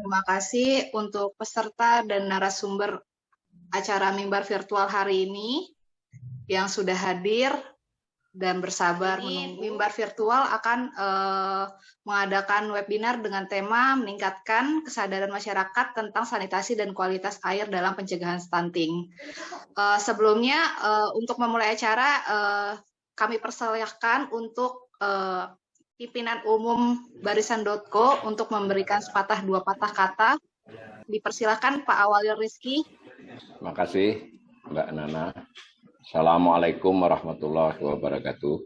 Terima kasih untuk peserta dan narasumber acara mimbar virtual hari ini yang sudah hadir dan bersabar menunggu. Mimbar virtual akan mengadakan webinar dengan tema meningkatkan kesadaran masyarakat tentang sanitasi dan kualitas air dalam pencegahan stunting. Sebelumnya, untuk memulai acara, kami persilahkan untuk pimpinan umum Barisan.co untuk memberikan sepatah dua patah kata. Dipersilakan Pak Awalil Rizky. Terima kasih Mbak Nana. Assalamualaikum warahmatullahi wabarakatuh.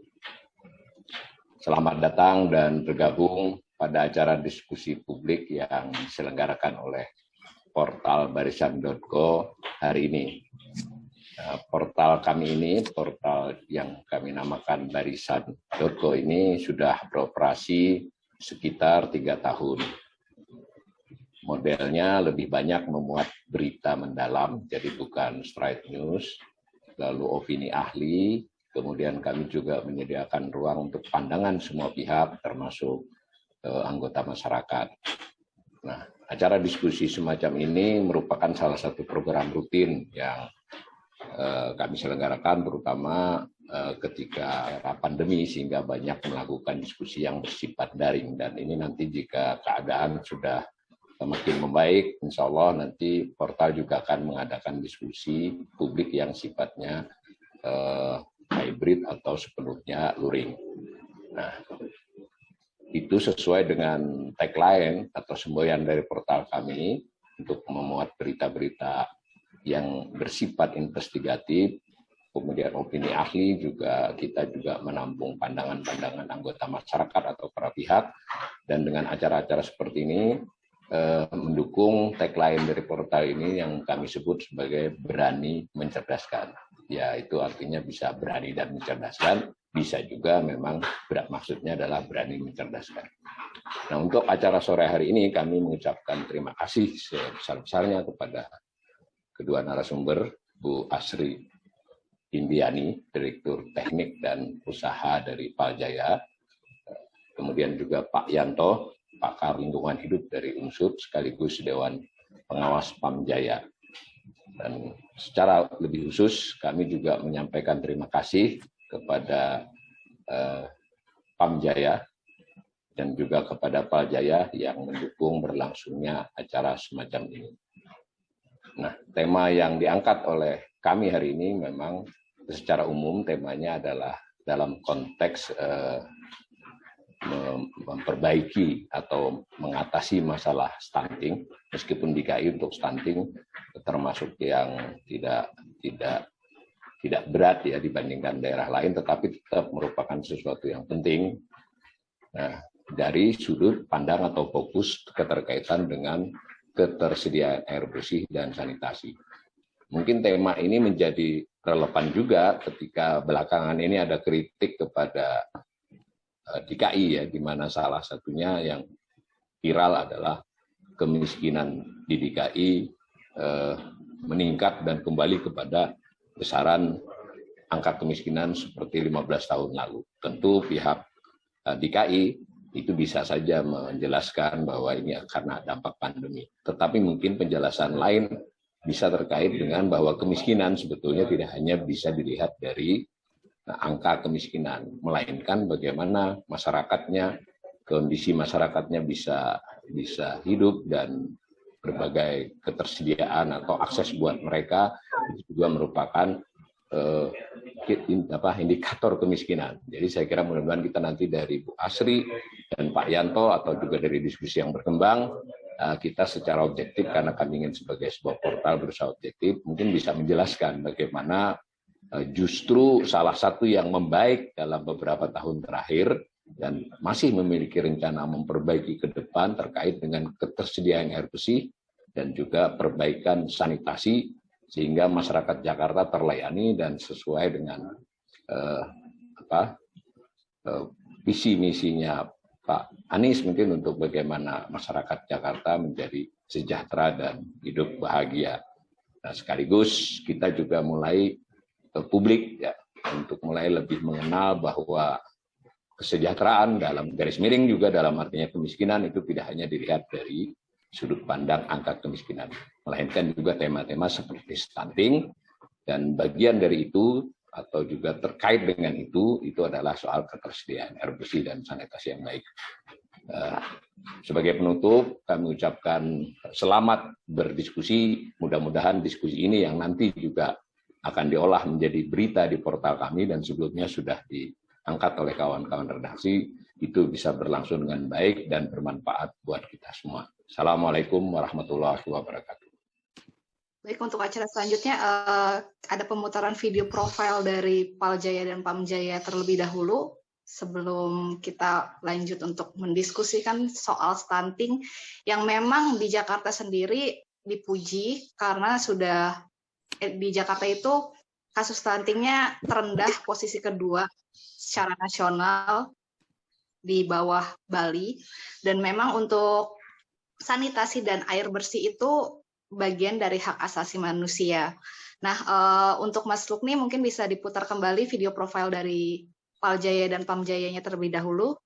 Selamat datang dan bergabung pada acara diskusi publik yang diselenggarakan oleh portal Barisan.co hari ini. Portal kami ini, portal yang kami namakan Barisan.co ini sudah beroperasi sekitar 3 tahun. Modelnya lebih banyak memuat berita mendalam, jadi bukan straight news, lalu opini ahli, kemudian kami juga menyediakan ruang untuk pandangan semua pihak, termasuk anggota masyarakat. Nah, acara diskusi semacam ini merupakan salah satu program rutin yang kami selenggarakan terutama ketika era pandemi sehingga banyak melakukan diskusi yang bersifat daring, dan ini nanti jika keadaan sudah semakin membaik, insya Allah nanti portal juga akan mengadakan diskusi publik yang sifatnya hybrid atau sepenuhnya luring. Nah, itu sesuai dengan tagline atau semboyan dari portal kami untuk memuat berita-berita yang bersifat investigatif, kemudian opini ahli, juga kita juga menampung pandangan-pandangan anggota masyarakat atau para pihak, dan dengan acara-acara seperti ini mendukung tagline dari portal ini yang kami sebut sebagai berani mencerdaskan. Ya, itu artinya bisa berani dan mencerdaskan, bisa juga memang maksudnya adalah berani mencerdaskan. Nah, untuk acara sore hari ini kami mengucapkan terima kasih sebesar-besarnya kepada kedua narasumber, Bu Asri Indiani, Direktur Teknik dan Usaha dari Paljaya, kemudian juga Pak Yanto, pakar lingkungan hidup dari Unsur sekaligus Dewan Pengawas Pamjaya. Dan secara lebih khusus kami juga menyampaikan terima kasih kepada Pamjaya dan juga kepada Paljaya yang mendukung berlangsungnya acara semacam ini. Nah, tema yang diangkat oleh kami hari ini memang secara umum temanya adalah dalam konteks memperbaiki atau mengatasi masalah stunting, meskipun DKI untuk stunting termasuk yang tidak berat ya dibandingkan daerah lain, tetapi tetap merupakan sesuatu yang penting. Nah, dari sudut pandang atau fokus keterkaitan dengan ketersediaan air bersih dan sanitasi. Mungkin tema ini menjadi relevan juga ketika belakangan ini ada kritik kepada DKI ya, di mana salah satunya yang viral adalah kemiskinan di DKI meningkat dan kembali kepada besaran angka kemiskinan seperti 15 tahun lalu. Tentu pihak DKI itu bisa saja menjelaskan bahwa ini karena dampak pandemi. Tetapi mungkin penjelasan lain bisa terkait dengan bahwa kemiskinan sebetulnya tidak hanya bisa dilihat dari angka kemiskinan, melainkan bagaimana masyarakatnya, kondisi masyarakatnya bisa hidup, dan berbagai ketersediaan atau akses buat mereka itu juga merupakan indikator kemiskinan. Jadi saya kira mudah-mudahan kita nanti dari Bu Asri dan Pak Yanto atau juga dari diskusi yang berkembang, kita secara objektif, karena kami ingin sebagai sebuah portal berusaha objektif, mungkin bisa menjelaskan bagaimana justru salah satu yang membaik dalam beberapa tahun terakhir dan masih memiliki rencana memperbaiki ke depan terkait dengan ketersediaan air bersih dan juga perbaikan sanitasi sehingga masyarakat Jakarta terlayani dan sesuai dengan visi misinya Pak Anies mungkin untuk bagaimana masyarakat Jakarta menjadi sejahtera dan hidup bahagia. Nah, sekaligus kita juga mulai publik ya, untuk mulai lebih mengenal bahwa kesejahteraan dalam garis miring juga dalam artinya kemiskinan itu tidak hanya dilihat dari sudut pandang angka kemiskinan, melainkan juga tema-tema seperti stunting, dan bagian dari itu atau juga terkait dengan itu adalah soal ketersediaan air bersih dan sanitasi yang baik. Sebagai penutup, kami ucapkan selamat berdiskusi. Mudah-mudahan diskusi ini yang nanti juga akan diolah menjadi berita di portal kami dan sebelumnya sudah diangkat oleh kawan-kawan redaksi, itu bisa berlangsung dengan baik dan bermanfaat buat kita semua. Assalamualaikum warahmatullahi wabarakatuh. Baik, untuk acara selanjutnya ada pemutaran video profil dari Paljaya dan Pamjaya terlebih dahulu sebelum kita lanjut untuk mendiskusikan soal stunting yang memang di Jakarta sendiri dipuji karena sudah di Jakarta itu kasus stuntingnya terendah, posisi kedua secara nasional di bawah Bali, dan memang untuk sanitasi dan air bersih itu bagian dari hak asasi manusia. Nah, untuk Mas Lukni mungkin bisa diputar kembali video profil dari Paljaya dan Pamjayanya terlebih dahulu.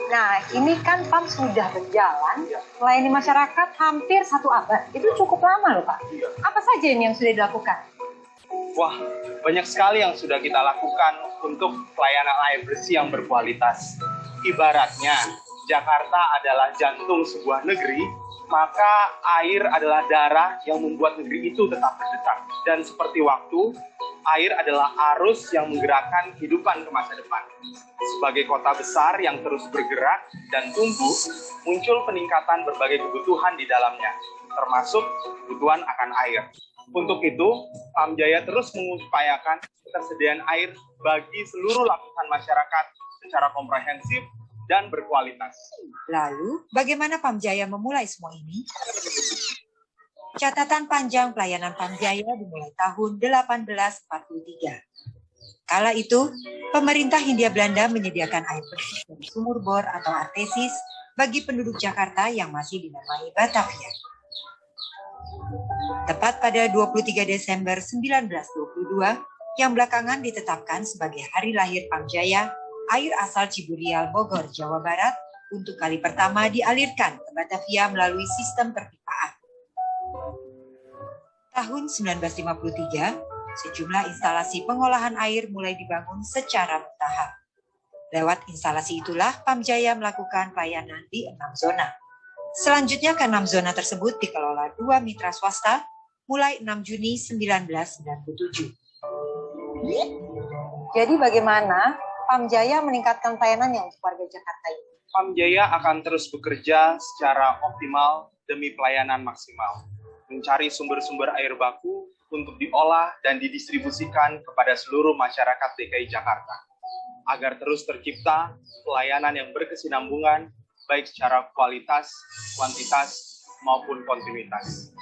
Nah, ini kan PAM sudah berjalan, melayani masyarakat hampir 1 abad. Itu cukup lama loh, Pak. Apa saja ini yang sudah dilakukan? Wah, banyak sekali yang sudah kita lakukan untuk pelayanan air bersih yang berkualitas. Ibaratnya, Jakarta adalah jantung sebuah negeri, maka air adalah darah yang membuat negeri itu tetap berdetak. Dan seperti waktu, air adalah arus yang menggerakkan kehidupan ke masa depan. Sebagai kota besar yang terus bergerak dan tumbuh, muncul peningkatan berbagai kebutuhan di dalamnya, termasuk kebutuhan akan air. Untuk itu, Pamjaya terus mengupayakan ketersediaan air bagi seluruh lapisan masyarakat secara komprehensif dan berkualitas. Lalu, bagaimana Pamjaya memulai semua ini? Catatan panjang pelayanan Pamjaya dimulai tahun 1843. Kala itu, pemerintah Hindia Belanda menyediakan air bersih dari sumur bor atau artesis bagi penduduk Jakarta yang masih dinamai Batavia. Tepat pada 23 Desember 1922, yang belakangan ditetapkan sebagai hari lahir Pamjaya, air asal Ciburial, Bogor, Jawa Barat, untuk kali pertama dialirkan ke Batavia melalui sistem perpipaan. Tahun 1953, sejumlah instalasi pengolahan air mulai dibangun secara bertahap. Lewat instalasi itulah Pamjaya melakukan pelayanan di 6 zona. Selanjutnya ke-6 zona tersebut dikelola 2 mitra swasta mulai 6 Juni 1997. Jadi bagaimana Pamjaya meningkatkan pelayanannya untuk warga Jakarta ini? Pamjaya akan terus bekerja secara optimal demi pelayanan maksimal, mencari sumber-sumber air baku untuk diolah dan didistribusikan kepada seluruh masyarakat DKI Jakarta, agar terus tercipta pelayanan yang berkesinambungan, baik secara kualitas, kuantitas, maupun kontinuitas.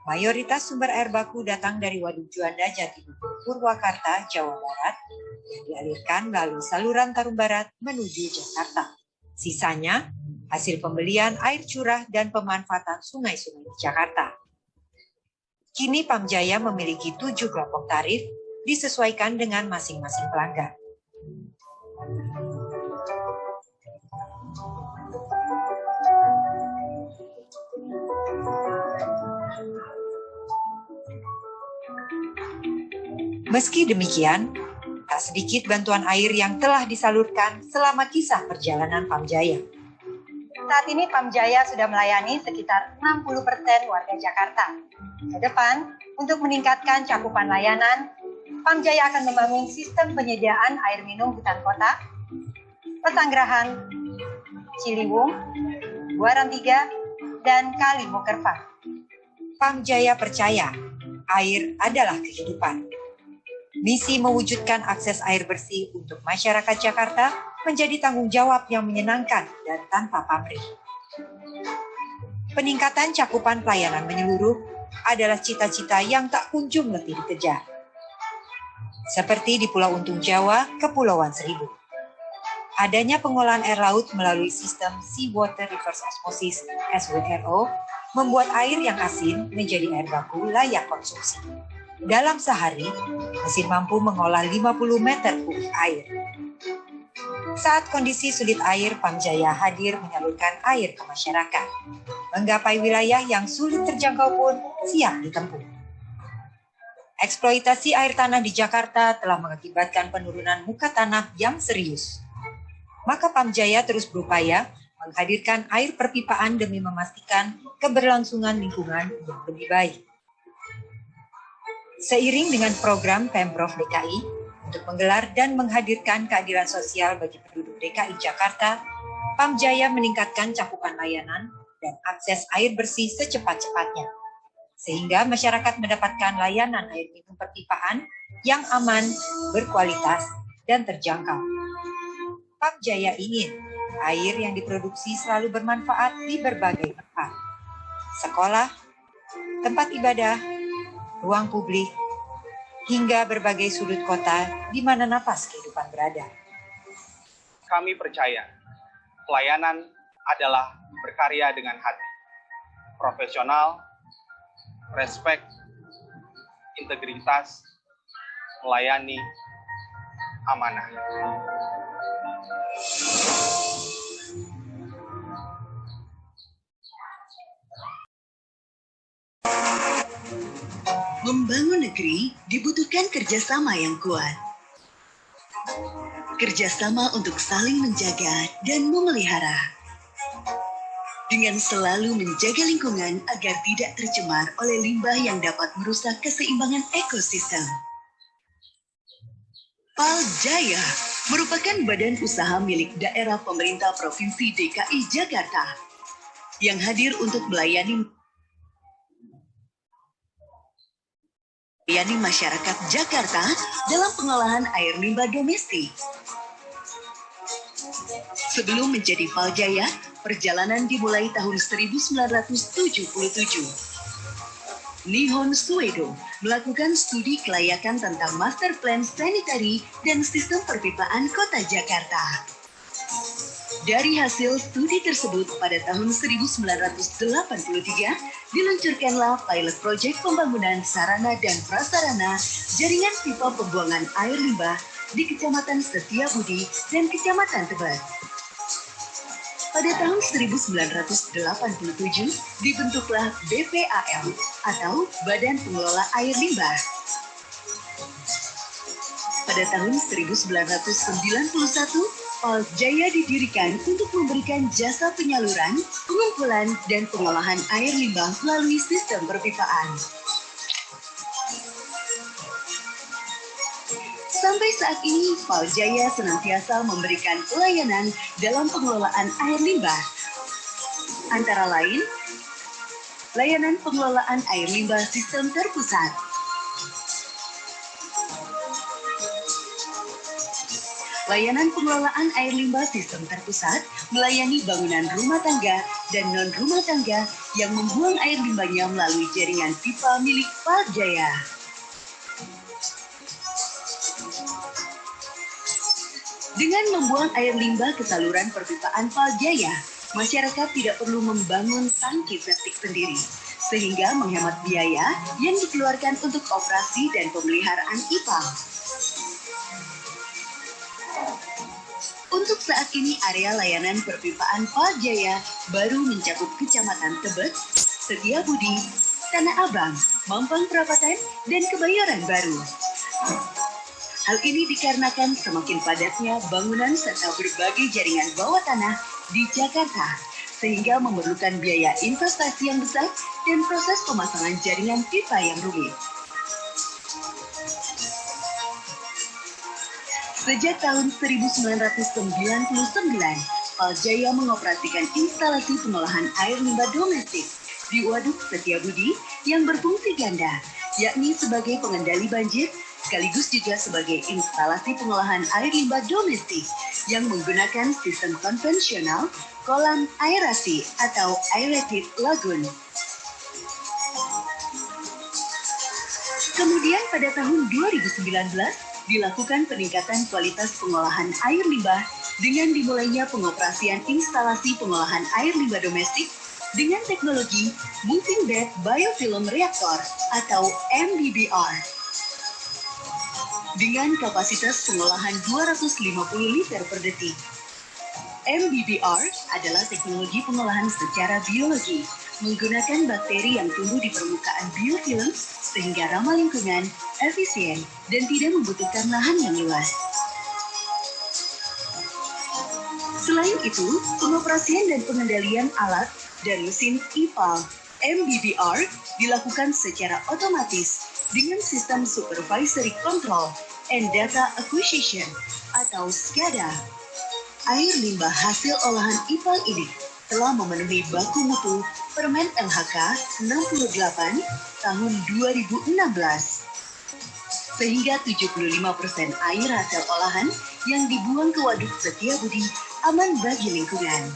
Mayoritas sumber air baku datang dari Waduk Juanda, Jatiluhur, Purwakarta, Jawa Barat, yang dialirkan melalui saluran Tarum Barat menuju Jakarta. Sisanya, hasil pembelian air curah dan pemanfaatan sungai-sungai di Jakarta. Kini Pamjaya memiliki 7 kelompok tarif disesuaikan dengan masing-masing pelanggan. Meski demikian, tak sedikit bantuan air yang telah disalurkan selama kisah perjalanan Pamjaya. Saat ini Pamjaya sudah melayani sekitar 60% warga Jakarta. Ke depan, untuk meningkatkan cakupan layanan, Pamjaya akan membangun sistem penyediaan air minum hutan kota, Pesanggerahan, Ciliwung, Buaran 3, dan Kali Mokerfat. Pamjaya percaya air adalah kehidupan. Misi mewujudkan akses air bersih untuk masyarakat Jakarta menjadi tanggung jawab yang menyenangkan dan tanpa pamrih. Peningkatan cakupan pelayanan menyeluruh adalah cita-cita yang tak kunjung letih dikejar. Seperti di Pulau Untung Jawa, Kepulauan Seribu. Adanya pengolahan air laut melalui sistem Seawater Reverse Osmosis (SWRO) membuat air yang asin menjadi air baku layak konsumsi. Dalam sehari, mesin mampu mengolah 50 meter kubik air. Saat kondisi sulit air, Pamjaya hadir menyalurkan air ke masyarakat. Menggapai wilayah yang sulit terjangkau pun siap ditempuh. Eksploitasi air tanah di Jakarta telah mengakibatkan penurunan muka tanah yang serius. Maka Pamjaya terus berupaya menghadirkan air perpipaan demi memastikan keberlangsungan lingkungan yang lebih baik. Seiring dengan program Pemprov DKI untuk menggelar dan menghadirkan keadilan sosial bagi penduduk DKI Jakarta, Pamjaya meningkatkan cakupan layanan dan akses air bersih secepat-cepatnya, sehingga masyarakat mendapatkan layanan air minum perpipaan yang aman, berkualitas, dan terjangkau. Pamjaya ingin air yang diproduksi selalu bermanfaat di berbagai tempat. Sekolah, tempat ibadah, ruang publik, hingga berbagai sudut kota di mana napas kehidupan berada. Kami percaya, pelayanan adalah berkarya dengan hati. Profesional, respek, integritas, melayani, amanah. Membangun negeri dibutuhkan kerjasama yang kuat. Kerjasama untuk saling menjaga dan memelihara. Dengan selalu menjaga lingkungan agar tidak tercemar oleh limbah yang dapat merusak keseimbangan ekosistem. Paljaya merupakan badan usaha milik daerah pemerintah Provinsi DKI Jakarta yang hadir untuk melayani masyarakat Jakarta dalam pengolahan air limbah domestik. Sebelum menjadi Paljaya, perjalanan dimulai tahun 1977. Nihon Suedo melakukan studi kelayakan tentang Master Plan Sanitary dan Sistem Perpipaan Kota Jakarta. Dari hasil studi tersebut pada tahun 1983, diluncurkanlah pilot project pembangunan sarana dan prasarana jaringan pipa pembuangan air limbah di Kecamatan Setiabudi dan Kecamatan Tebet. Pada tahun 1987, dibentuklah BPAL atau Badan Pengelola Air Limbah. Pada tahun 1991, Paljaya didirikan untuk memberikan jasa penyaluran, pengumpulan, dan pengolahan air limbah melalui sistem perpipaan. Sampai saat ini, Paljaya senantiasa memberikan pelayanan dalam pengelolaan air limbah. Antara lain, layanan pengelolaan air limbah sistem terpusat, layanan pengelolaan air limbah sistem terpusat melayani bangunan rumah tangga dan non-rumah tangga yang membuang air limbahnya melalui jaringan pipa milik Paljaya. Dengan membuang air limbah ke saluran perpipaan Paljaya, masyarakat tidak perlu membangun tangki septik sendiri, sehingga menghemat biaya yang dikeluarkan untuk operasi dan pemeliharaan IPAL. Untuk saat ini, area layanan perpipaan Paljaya baru mencakup Kecamatan Tebet, Setiabudi, Tanah Abang, Mampang Perapatan, dan Kebayoran Baru. Hal ini dikarenakan semakin padatnya bangunan serta berbagai jaringan bawah tanah di Jakarta, sehingga memerlukan biaya investasi yang besar dan proses pemasangan jaringan pipa yang rumit. Sejak tahun 1999, Paljaya mengoperasikan instalasi pengolahan air limbah domestik di Waduk Setiabudi yang berfungsi ganda, yakni sebagai pengendali banjir, sekaligus juga sebagai instalasi pengolahan air limbah domestik yang menggunakan sistem konvensional kolam aerasi atau aerated lagoon. Kemudian pada tahun 2019 dilakukan peningkatan kualitas pengolahan air limbah dengan dimulainya pengoperasian instalasi pengolahan air limbah domestik dengan teknologi Moving Bed Biofilm Reactor atau MBBR. Dengan kapasitas pengolahan 250 liter per detik. MBBR adalah teknologi pengolahan secara biologi menggunakan bakteri yang tumbuh di permukaan biofilm sehingga ramah lingkungan, efisien, dan tidak membutuhkan lahan yang luas. Selain itu, pengoperasian dan pengendalian alat dan mesin IPAL MBBR dilakukan secara otomatis dengan sistem Supervisory Control and Data Acquisition atau SCADA. Air limbah hasil olahan IPAL ini telah memenuhi baku mutu Permen LHK 68 tahun 2016. Sehingga 75% air hasil olahan yang dibuang ke Waduk Setiabudi aman bagi lingkungan.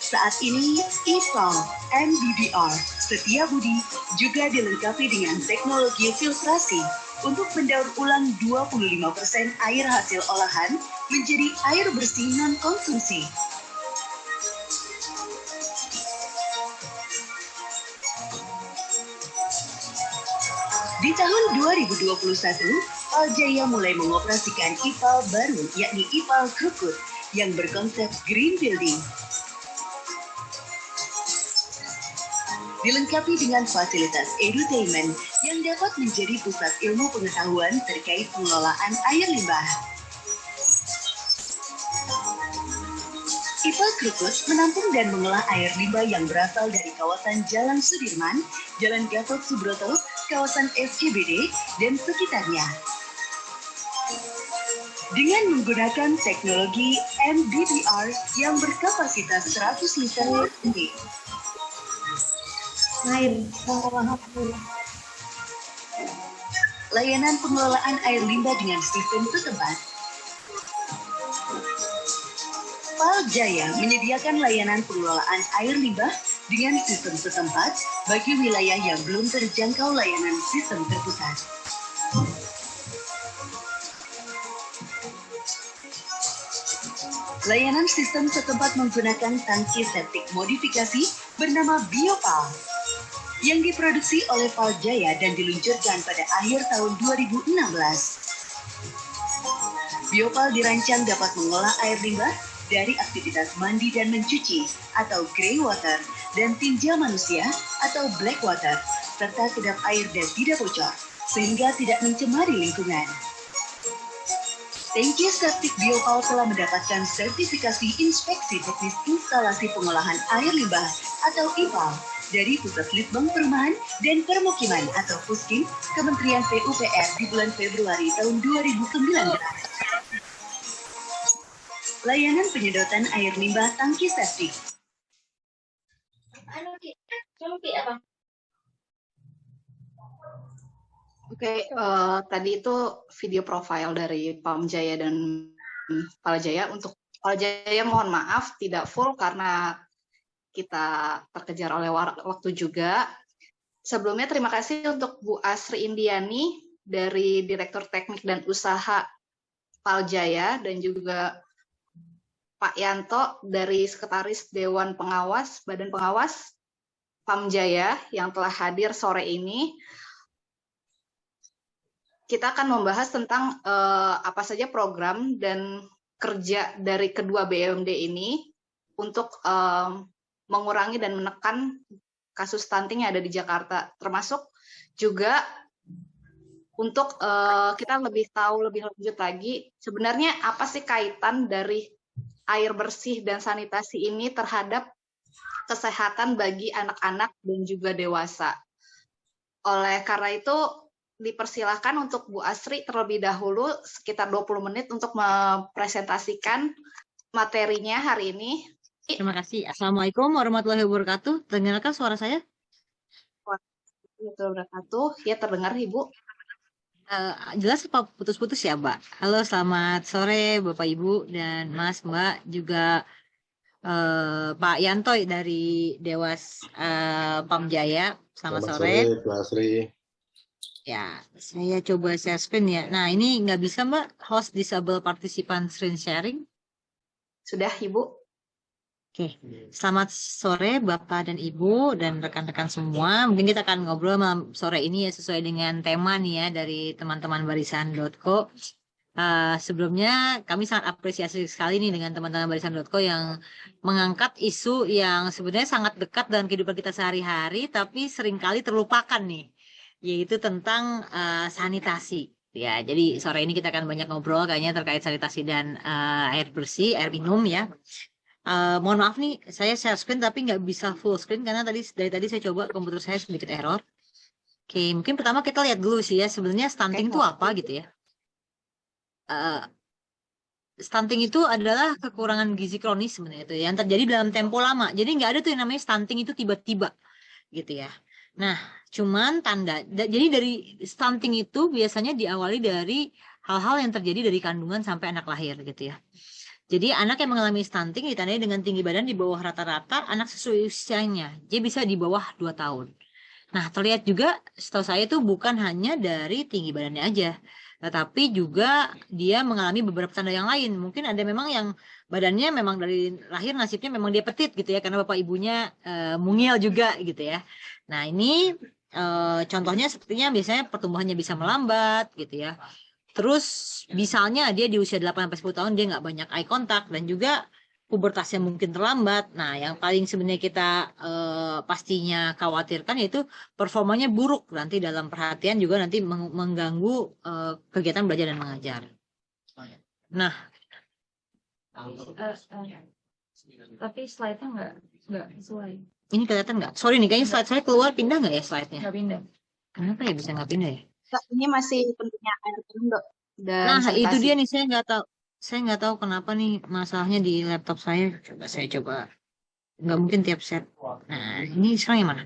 Saat ini, IPAL MBBR Setiabudi juga dilengkapi dengan teknologi filtrasi untuk mendaur ulang 25% air hasil olahan menjadi air bersih non-konsumsi. Di tahun 2021, Paljaya mulai mengoperasikan IPAL baru, yakni IPAL Krukut, yang berkonsep Green Building. Dilengkapi dengan fasilitas edutainment yang dapat menjadi pusat ilmu pengetahuan terkait pengelolaan air limbah. IPAL Krukut menampung dan mengolah air limbah yang berasal dari kawasan Jalan Sudirman, Jalan Gatot Subroto, kawasan SCBD, dan sekitarnya. Dengan menggunakan teknologi MBBR yang berkapasitas 100 liter per detik. Layanan pengelolaan air limbah dengan sistem setempat. Paljaya menyediakan layanan pengelolaan air limbah dengan sistem setempat bagi wilayah yang belum terjangkau layanan sistem terpusat. Layanan sistem setempat menggunakan tangki septik modifikasi bernama Biopal yang diproduksi oleh Paljaya dan diluncurkan pada akhir tahun 2016. Biopal dirancang dapat mengolah air limbah dari aktivitas mandi dan mencuci atau grey water dan tinja manusia atau black water serta kedap air dan tidak bocor sehingga tidak mencemari lingkungan. Tangki septik Biopal telah mendapatkan sertifikasi inspeksi teknis instalasi pengolahan air limbah atau IPAL dari Pusat Litbang Perumahan dan Permukiman atau Puskim Kementerian PUPR di bulan Februari tahun 2019. Layanan penyedotan air limbah tangki septik. Oke, tadi itu video profile dari Pamjaya dan Paljaya. Untuk Paljaya mohon maaf tidak full karena kita terkejar oleh waktu juga. Sebelumnya terima kasih untuk Bu Asri Indiani dari Direktur Teknik dan Usaha Paljaya dan juga Pak Yanto dari Sekretaris Dewan Pengawas, Badan Pengawas Pamjaya yang telah hadir sore ini. Kita akan membahas tentang apa saja program dan kerja dari kedua BUMD ini untuk mengurangi dan menekan kasus stunting yang ada di Jakarta, termasuk juga untuk kita lebih tahu lebih lanjut lagi sebenarnya apa sih kaitan dari air bersih dan sanitasi ini terhadap kesehatan bagi anak-anak dan juga dewasa. Oleh karena itu, dipersilahkan untuk Bu Asri terlebih dahulu sekitar 20 menit untuk mempresentasikan materinya hari ini. Terima kasih. Assalamualaikum warahmatullahi wabarakatuh. Terdengarkan suara saya? Warahmatullahi wabarakatuh. Ya, terdengar Ibu. Jelas apa putus-putus ya, Mbak? Halo, selamat sore Bapak Ibu dan Mas Mbak, juga Pak Yanto dari Dewas Pamjaya. Selamat sore. Pak Asri. Ya, saya coba share screen ya. Nah, ini nggak bisa Mbak, host disable participant screen sharing. Sudah, Ibu? Oke, selamat sore Bapak dan Ibu dan rekan-rekan semua. Mungkin kita akan ngobrol malam sore ini ya sesuai dengan tema nih ya dari teman-teman barisan.co. Sebelumnya kami sangat apresiasi sekali nih dengan teman-teman barisan.co yang mengangkat isu yang sebenarnya sangat dekat dengan kehidupan kita sehari-hari tapi seringkali terlupakan nih, yaitu tentang sanitasi. Ya, jadi sore ini kita akan banyak ngobrol kayaknya terkait sanitasi dan air bersih, air minum ya. Mohon maaf nih, saya share screen tapi nggak bisa full screen karena dari tadi saya coba komputer saya sedikit error. Oke, mungkin pertama kita lihat dulu sih ya sebenarnya stunting itu apa gitu ya. Stunting itu adalah kekurangan gizi kronis sebenarnya itu yang terjadi dalam tempo lama. Jadi nggak ada tuh yang namanya stunting itu tiba-tiba gitu ya. Nah, cuman jadi dari stunting itu biasanya diawali dari hal-hal yang terjadi dari kandungan sampai anak lahir gitu ya. Jadi anak yang mengalami stunting ditandai dengan tinggi badan di bawah rata-rata anak sesuai usianya. Dia bisa di bawah 2 tahun. Nah, terlihat juga setahu saya itu bukan hanya dari tinggi badannya aja, tetapi juga dia mengalami beberapa tanda yang lain. Mungkin ada memang yang badannya memang dari lahir nasibnya memang dia petit gitu ya, karena bapak ibunya mungil juga gitu ya. Nah, ini contohnya sepertinya biasanya pertumbuhannya bisa melambat gitu ya. Terus misalnya dia di usia 8-10 tahun dia nggak banyak eye contact dan juga pubertasnya mungkin terlambat. Nah, yang paling sebenarnya kita pastinya khawatirkan yaitu performanya buruk nanti dalam perhatian juga nanti mengganggu kegiatan belajar dan mengajar. Nah, tapi slide-nya nggak sesuai. Ini kelihatan nggak? Sorry nih, kayaknya slide saya keluar pindah nggak ya slide-nya? Nggak pindah. Kenapa ya bisa nggak pindah ya? Ini masih pentingnya air minum, Dok. Dan Nah, sanitasi. itu dia nih saya nggak tahu kenapa nih masalahnya di laptop saya. Saya coba. Nggak mungkin tiap set. Nah, ini sekarang yang mana?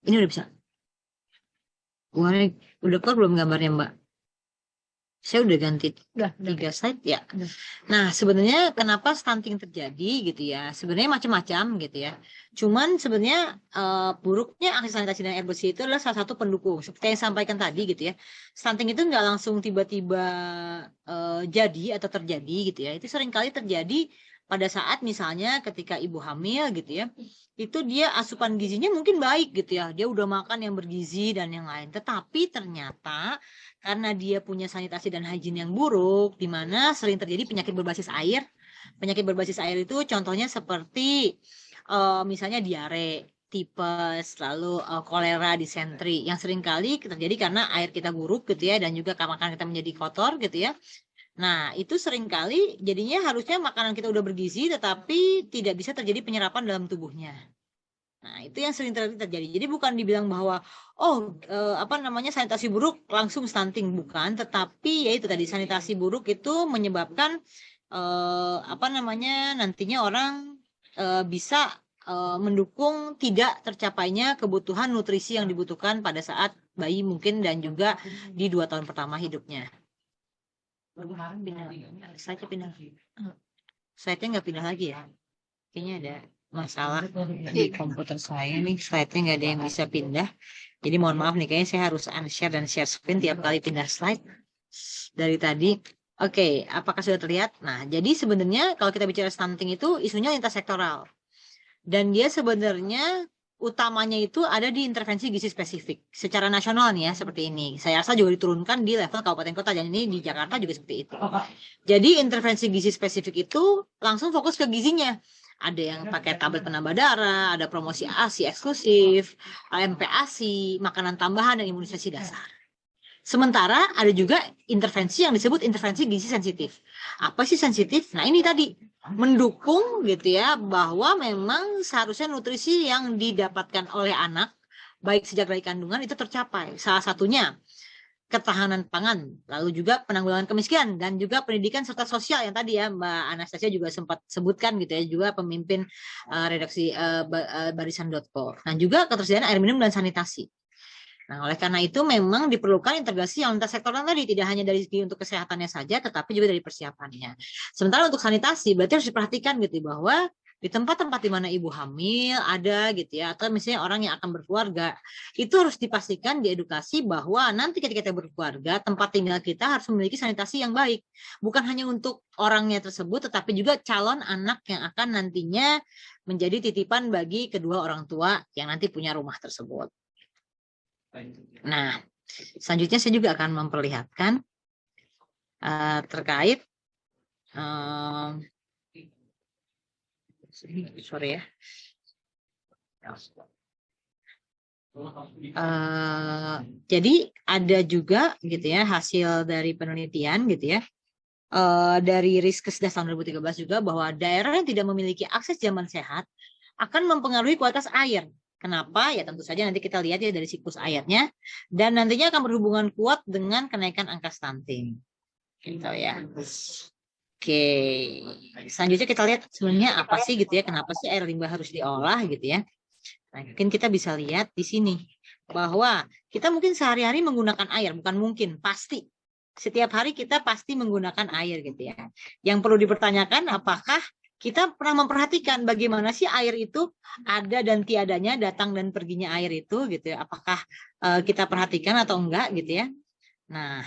Ini udah bisa. Wah, udah keluar belum gambarnya, Mbak? Saya udah ganti 3 slide ya. Nah, sebenarnya kenapa stunting terjadi gitu ya? Sebenarnya macam-macam gitu ya. Cuman sebenarnya buruknya akses sanitasi dan air bersih itu adalah salah satu pendukung. Seperti yang saya sampaikan tadi gitu ya. Stunting itu nggak langsung tiba-tiba jadi atau terjadi gitu ya. Itu seringkali terjadi pada saat misalnya ketika ibu hamil gitu ya. Itu dia asupan gizinya mungkin baik gitu ya. Dia udah makan yang bergizi dan yang lain. Tetapi ternyata karena dia punya sanitasi dan hygiene yang buruk, di mana sering terjadi penyakit berbasis air. Penyakit berbasis air itu contohnya seperti misalnya diare, tipes, lalu kolera, disentri, yang seringkali terjadi karena air kita buruk gitu ya, dan juga makanan kita menjadi kotor gitu ya. Nah, itu seringkali jadinya harusnya makanan kita udah bergizi, tetapi tidak bisa terjadi penyerapan dalam tubuhnya. Nah, itu yang sering terjadi. Jadi bukan dibilang bahwa sanitasi buruk langsung stunting, bukan, tetapi ya itu tadi sanitasi buruk itu menyebabkan nantinya orang bisa mendukung tidak tercapainya kebutuhan nutrisi yang dibutuhkan pada saat bayi mungkin dan juga di 2 tahun pertama hidupnya. Slide-nya nggak pindah lagi ya. Kayaknya ada masalah di komputer saya nih, slide-nya nggak ada yang bisa pindah. Jadi mohon maaf nih, kayaknya saya harus unshare dan share screen tiap kali pindah slide dari tadi. Oke, apakah sudah terlihat? Nah, jadi sebenarnya kalau kita bicara stunting itu isunya lintas sektoral. Dan dia sebenarnya utamanya itu ada di intervensi gizi spesifik. Secara nasional nih ya, seperti ini. Saya rasa juga diturunkan di level kabupaten kota, dan ini di Jakarta juga seperti itu. Jadi intervensi gizi spesifik itu langsung fokus ke gizinya. Ada yang pakai tablet penambah darah, ada promosi ASI eksklusif, MPASI, makanan tambahan, dan imunisasi dasar. Sementara ada juga intervensi yang disebut intervensi gizi sensitif. Apa sih sensitif? Nah, ini tadi mendukung gitu ya, bahwa memang seharusnya nutrisi yang didapatkan oleh anak baik sejak dari kandungan itu tercapai. Salah satunya ketahanan pangan, lalu juga penanggulangan kemiskinan, dan juga pendidikan serta sosial yang tadi ya Mbak Anastasia juga sempat sebutkan gitu ya, juga pemimpin redaksi barisan.co. Nah, juga ketersediaan air minum dan sanitasi. Nah, oleh karena itu memang diperlukan integrasi yang lintas sektoral tadi, tidak hanya dari segi untuk kesehatannya saja, tetapi juga dari persiapannya. Sementara untuk sanitasi berarti harus diperhatikan gitu bahwa di tempat-tempat di mana ibu hamil ada gitu ya, atau misalnya orang yang akan berkeluarga, itu harus dipastikan diedukasi bahwa nanti ketika kita berkeluarga, tempat tinggal kita harus memiliki sanitasi yang baik. Bukan hanya untuk orangnya tersebut, tetapi juga calon anak yang akan nantinya menjadi titipan bagi kedua orang tua yang nanti punya rumah tersebut. Nah, selanjutnya saya juga akan memperlihatkan terkait sorry ya. Jadi ada juga gitu ya hasil dari penelitian gitu ya dari Riskesdas tahun 2013 juga bahwa daerah yang tidak memiliki akses jamban sehat akan mempengaruhi kualitas air. Kenapa? Ya tentu saja nanti kita lihat ya dari siklus airnya dan nantinya akan berhubungan kuat dengan kenaikan angka stunting. Gitu ya. Oke, selanjutnya kita lihat sebenarnya apa sih gitu ya, kenapa sih air limbah harus diolah gitu ya. Nah, mungkin kita bisa lihat di sini bahwa kita mungkin sehari-hari menggunakan air, bukan mungkin, pasti. Setiap hari kita pasti menggunakan air gitu ya. Yang perlu dipertanyakan apakah kita pernah memperhatikan bagaimana sih air itu ada dan tiadanya, datang dan perginya air itu gitu ya. Apakah kita perhatikan atau enggak gitu ya. Nah,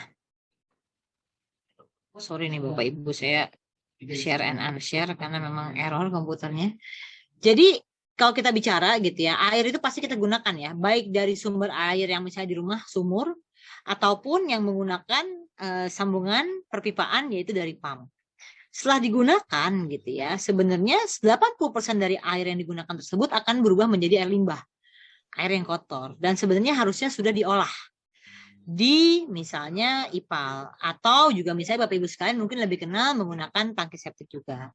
sorry nih Bapak Ibu, saya share and unshare karena memang error komputernya. Jadi kalau kita bicara gitu ya, air itu pasti kita gunakan ya, baik dari sumber air yang misalnya di rumah sumur, ataupun yang menggunakan sambungan perpipaan yaitu dari pump. Setelah digunakan gitu ya, sebenarnya 80% dari air yang digunakan tersebut akan berubah menjadi air limbah, air yang kotor, dan sebenarnya harusnya sudah diolah di misalnya IPAL atau juga misalnya Bapak Ibu sekalian mungkin lebih kenal menggunakan tangki septik juga.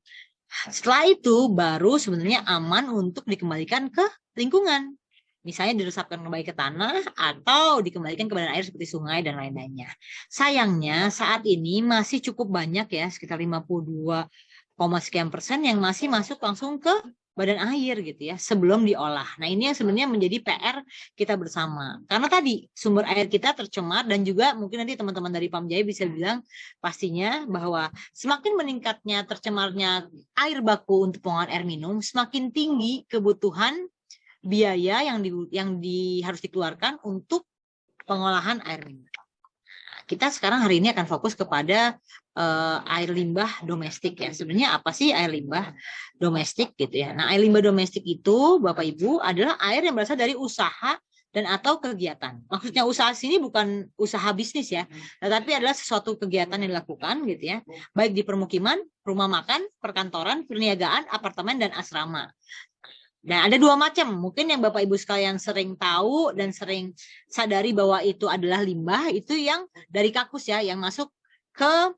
Setelah itu baru sebenarnya aman untuk dikembalikan ke lingkungan. Misalnya diresapkan kembali ke tanah atau dikembalikan ke badan air seperti sungai dan lain-lainnya. Sayangnya saat ini masih cukup banyak ya, sekitar 52, sekian persen yang masih masuk langsung ke badan air gitu ya sebelum diolah. Nah ini yang sebenarnya menjadi PR kita bersama karena tadi sumber air kita tercemar dan juga mungkin nanti teman-teman dari Pamjaya bisa bilang pastinya bahwa semakin meningkatnya tercemarnya air baku untuk pengolahan air minum semakin tinggi kebutuhan biaya yang harus dikeluarkan untuk pengolahan air minum. Kita sekarang hari ini akan fokus kepada air limbah domestik ya. Sebenarnya apa sih air limbah domestik gitu ya. Nah, air limbah domestik itu Bapak Ibu adalah air yang berasal dari usaha dan atau kegiatan. Maksudnya usaha sini bukan usaha bisnis ya, tetapi adalah sesuatu kegiatan yang dilakukan gitu ya. Baik di permukiman, rumah makan, perkantoran, perniagaan, apartemen dan asrama. Nah, ada dua macam. Mungkin yang Bapak Ibu sekalian sering tahu dan sering sadari bahwa itu adalah limbah, itu yang dari kakus ya, yang masuk ke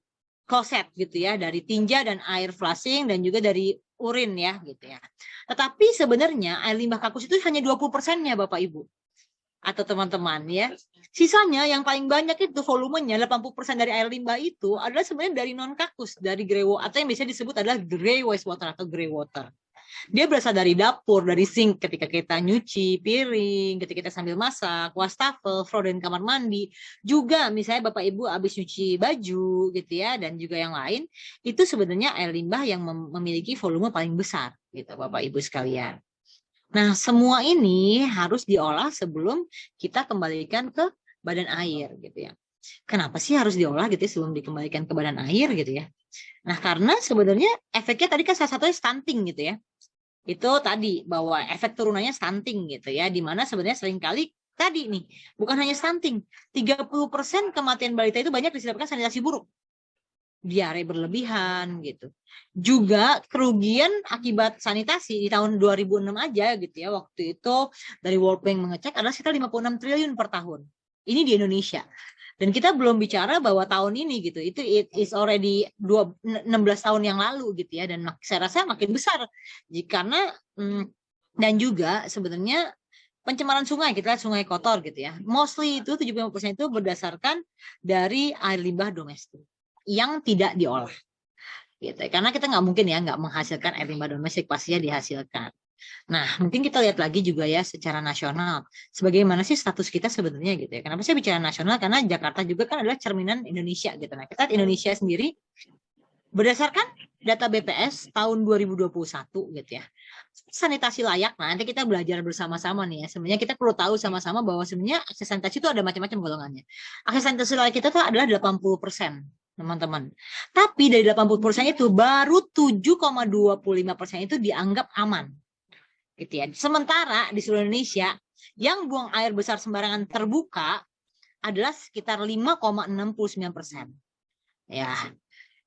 kloset gitu ya, dari tinja dan air flushing dan juga dari urin ya gitu ya. Tetapi sebenarnya air limbah kakus itu hanya 20%-nya Bapak Ibu atau teman-teman ya. Sisanya yang paling banyak itu volumenya 80% dari air limbah itu adalah sebenarnya dari non kakus, dari grey water atau yang biasa disebut adalah grey wastewater atau grey water. Dia berasal dari dapur, dari sink ketika kita nyuci piring, ketika kita sambil masak, wastafel, froden kamar mandi, juga misalnya Bapak Ibu habis nyuci baju gitu ya, dan juga yang lain, itu sebenarnya air limbah yang memiliki volume paling besar gitu Bapak Ibu sekalian. Nah, semua ini harus diolah sebelum kita kembalikan ke badan air gitu ya. Kenapa sih harus diolah gitu ya sebelum dikembalikan ke badan air gitu ya? Nah, karena sebenarnya efeknya tadi kan salah satunya stunting gitu ya. Itu tadi bahwa efek turunannya stunting gitu ya, dimana sebenarnya seringkali tadi nih bukan hanya stunting, 30% kematian balita itu banyak disebabkan sanitasi buruk, diare berlebihan gitu, juga kerugian akibat sanitasi di tahun 2006 aja gitu ya, waktu itu dari World Bank mengecek adalah sekitar 56 triliun per tahun ini di Indonesia. Dan kita belum bicara bahwa tahun ini gitu, itu it is already 16 tahun yang lalu gitu ya, dan saya rasa makin besar karena dan juga sebenarnya pencemaran sungai, kita lihat sungai kotor gitu ya, mostly itu 75% itu berdasarkan dari air limbah domestik yang tidak diolah gitu, karena kita nggak mungkin ya nggak menghasilkan air limbah domestik, pastinya dihasilkan. Nah, mungkin kita lihat lagi juga ya secara nasional, sebagaimana sih status kita sebenarnya gitu ya. Kenapa saya bicara nasional? Karena Jakarta juga kan adalah cerminan Indonesia gitu. Nah, kita lihat Indonesia sendiri berdasarkan data BPS tahun 2021 gitu ya. Sanitasi layak, nah nanti kita belajar bersama-sama nih ya. Sebenarnya kita perlu tahu sama-sama bahwa sebenarnya akses sanitasi itu ada macam-macam golongannya. Akses sanitasi layak kita tuh adalah 80%, teman-teman. Tapi dari 80% itu baru 7,25% itu dianggap aman. Gitu ya. Sementara di seluruh Indonesia yang buang air besar sembarangan terbuka adalah sekitar 5,69%. Ya.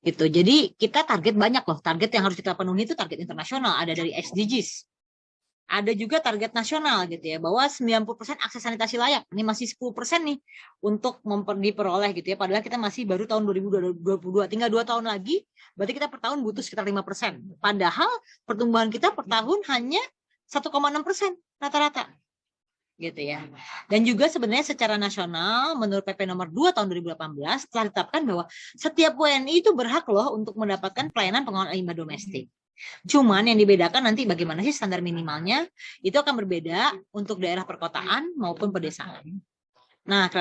Gitu. Jadi kita target banyak loh. Target yang harus kita penuhi itu target internasional. Ada dari SDGs. Ada juga target nasional gitu ya. Bahwa 90% akses sanitasi layak. Ini masih 10% nih untuk diperoleh gitu ya. Padahal kita masih baru tahun 2022. Tinggal 2 tahun lagi. Berarti kita per tahun butuh sekitar 5%. Padahal pertumbuhan kita per tahun hanya 1,6% rata-rata. Gitu ya. Dan juga sebenarnya secara nasional menurut PP nomor 2 tahun 2018 telah ditetapkan bahwa setiap WNI itu berhak loh untuk mendapatkan pelayanan pengolahan limbah domestik. Cuman yang dibedakan nanti bagaimana sih standar minimalnya itu akan berbeda untuk daerah perkotaan maupun pedesaan. Nah,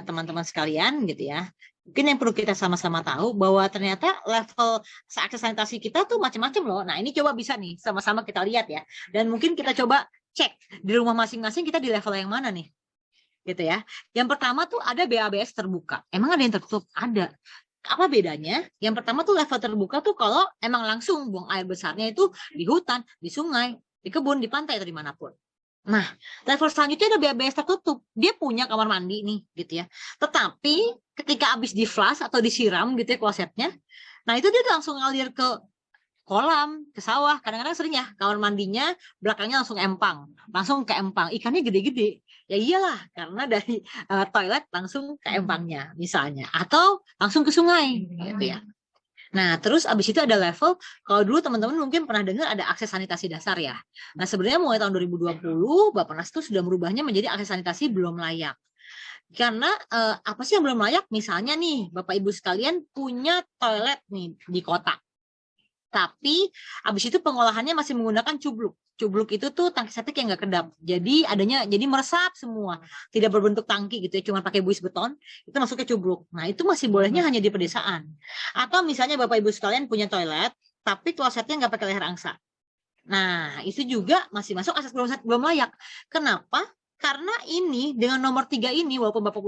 teman-teman sekalian gitu ya. Mungkin yang perlu kita sama-sama tahu bahwa ternyata level akses sanitasi kita tuh macam-macam loh. Nah, ini coba bisa nih sama-sama kita lihat ya. Dan mungkin kita coba cek di rumah masing-masing kita di level yang mana nih. Gitu ya. Yang pertama tuh ada BABS terbuka. Emang ada yang tertutup? Ada. Apa bedanya? Yang pertama tuh level terbuka tuh kalau emang langsung buang air besarnya itu di hutan, di sungai, di kebun, di pantai atau dimanapun. Nah, level selanjutnya ada BABS tertutup. Dia punya kamar mandi nih, gitu ya. Tetapi ketika habis di flush atau disiram gitu ya klosetnya, nah itu dia langsung ngalir ke kolam, ke sawah. Kadang-kadang sering ya kamar mandinya belakangnya langsung empang, langsung ke empang. Ikannya gede-gede. Ya iyalah, karena dari toilet langsung ke empangnya misalnya, atau langsung ke sungai, gitu ya. Nah, terus abis itu ada level, kalau dulu teman-teman mungkin pernah dengar ada akses sanitasi dasar ya. Nah, sebenarnya mulai tahun 2020, Bappenas itu sudah merubahnya menjadi akses sanitasi belum layak. Karena apa sih yang belum layak? Misalnya nih, Bapak Ibu sekalian punya toilet nih di kota. Tapi abis itu pengolahannya masih menggunakan cubluk. Cubluk itu tuh tangki septik yang nggak kedap. Jadi meresap semua. Tidak berbentuk tangki gitu ya, cuma pakai buis beton, itu masuk ke cubluk. Nah, itu masih bolehnya hanya di pedesaan. Atau misalnya Bapak Ibu sekalian punya toilet, tapi klosetnya nggak pakai leher angsa. Nah, itu juga masih masuk akses belum layak. Kenapa? Karena ini dengan nomor 3 ini, walaupun Bapak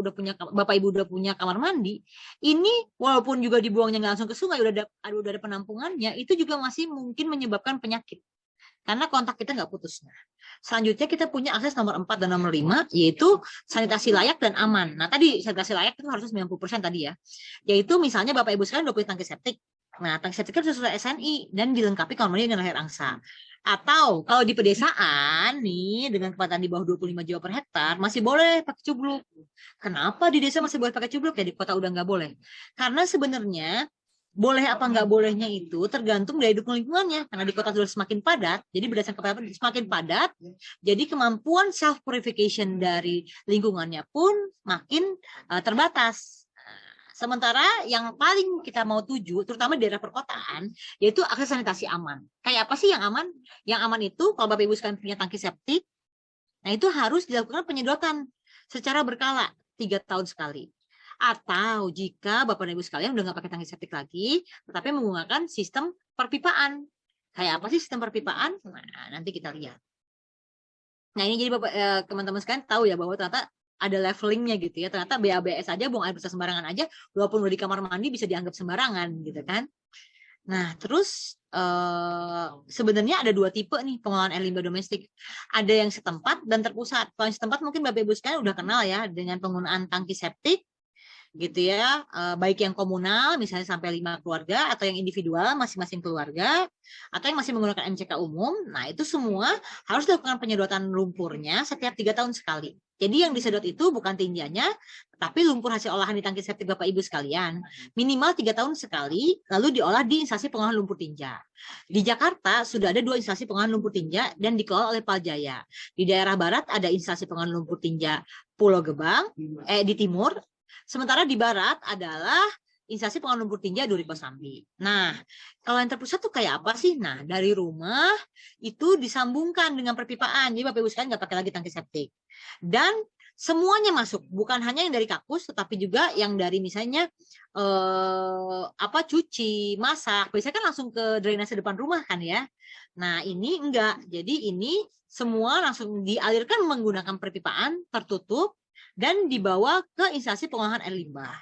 Ibu udah punya kamar mandi, ini walaupun juga dibuangnya nggak langsung ke sungai, udah ada penampungannya, itu juga masih mungkin menyebabkan penyakit. Karena kontak kita nggak putus. Selanjutnya kita punya akses nomor 4 dan nomor 5, yaitu sanitasi layak dan aman. Nah, tadi sanitasi layak itu harus 90% tadi ya. Yaitu misalnya Bapak Ibu sekalian udah punya tangki septik. Nah, tangki septik itu sesuai SNI dan dilengkapi kamar mandi dengan leher angsa. Atau kalau di pedesaan nih dengan kecepatan di bawah 25 jiwa per hektar masih boleh pakai cubluk. Kenapa di desa masih boleh pakai cubluk ya di kota udah nggak boleh? Karena sebenarnya boleh apa nggak bolehnya itu tergantung dari dukung lingkungannya. Karena di kota sudah semakin padat, jadi berdasarkan kepadatan semakin padat, jadi kemampuan self purification dari lingkungannya pun makin terbatas. Sementara yang paling kita mau tuju, terutama di daerah perkotaan, yaitu akses sanitasi aman. Kayak apa sih yang aman? Yang aman itu, kalau Bapak Ibu sekalian punya tangki septik, nah itu harus dilakukan penyedotan secara berkala, 3 tahun sekali. Atau jika Bapak Ibu sekalian udah nggak pakai tangki septik lagi, tetapi menggunakan sistem perpipaan. Kayak apa sih sistem perpipaan? Nah, nanti kita lihat. Nah, ini jadi Bapak teman-teman sekalian tahu ya bahwa ternyata ada levelingnya gitu ya. Ternyata BABS aja, buang air besar sembarangan aja, walaupun udah di kamar mandi bisa dianggap sembarangan gitu kan. Nah, terus sebenarnya ada 2 tipe nih pengolahan air limbah domestik. Ada yang setempat dan terpusat. Kalau yang setempat mungkin Bapak Ibu sekalian udah kenal ya dengan penggunaan tangki septik gitu ya, baik yang komunal misalnya sampai 5 keluarga atau yang individual masing-masing keluarga atau yang masih menggunakan MCK umum. Nah, itu semua harus dilakukan penyedotan lumpurnya setiap 3 tahun sekali. Jadi yang disedot itu bukan tinjanya, tapi lumpur hasil olahan di tangki septik Bapak Ibu sekalian. Minimal 3 tahun sekali, lalu diolah di instansi pengolahan lumpur tinja. Di Jakarta sudah ada 2 instansi pengolahan lumpur tinja dan dikelola oleh Paljaya. Di daerah barat ada instansi pengolahan lumpur tinja Pulau Gebang, di timur. Sementara di barat adalah instansi pengolahan lumpur tinja Duri Kosambi. Nah, kalau yang terpusat tuh kayak apa sih? Nah, dari rumah itu disambungkan dengan perpipaan. Jadi Bapak Ibu sekalian nggak pakai lagi tangki septik. Dan semuanya masuk, bukan hanya yang dari kakus, tetapi juga yang dari misalnya cuci, masak. Biasanya kan langsung ke drainase depan rumah kan ya. Nah ini enggak, jadi ini semua langsung dialirkan menggunakan perpipaan tertutup dan dibawa ke instalasi pengolahan air limbah.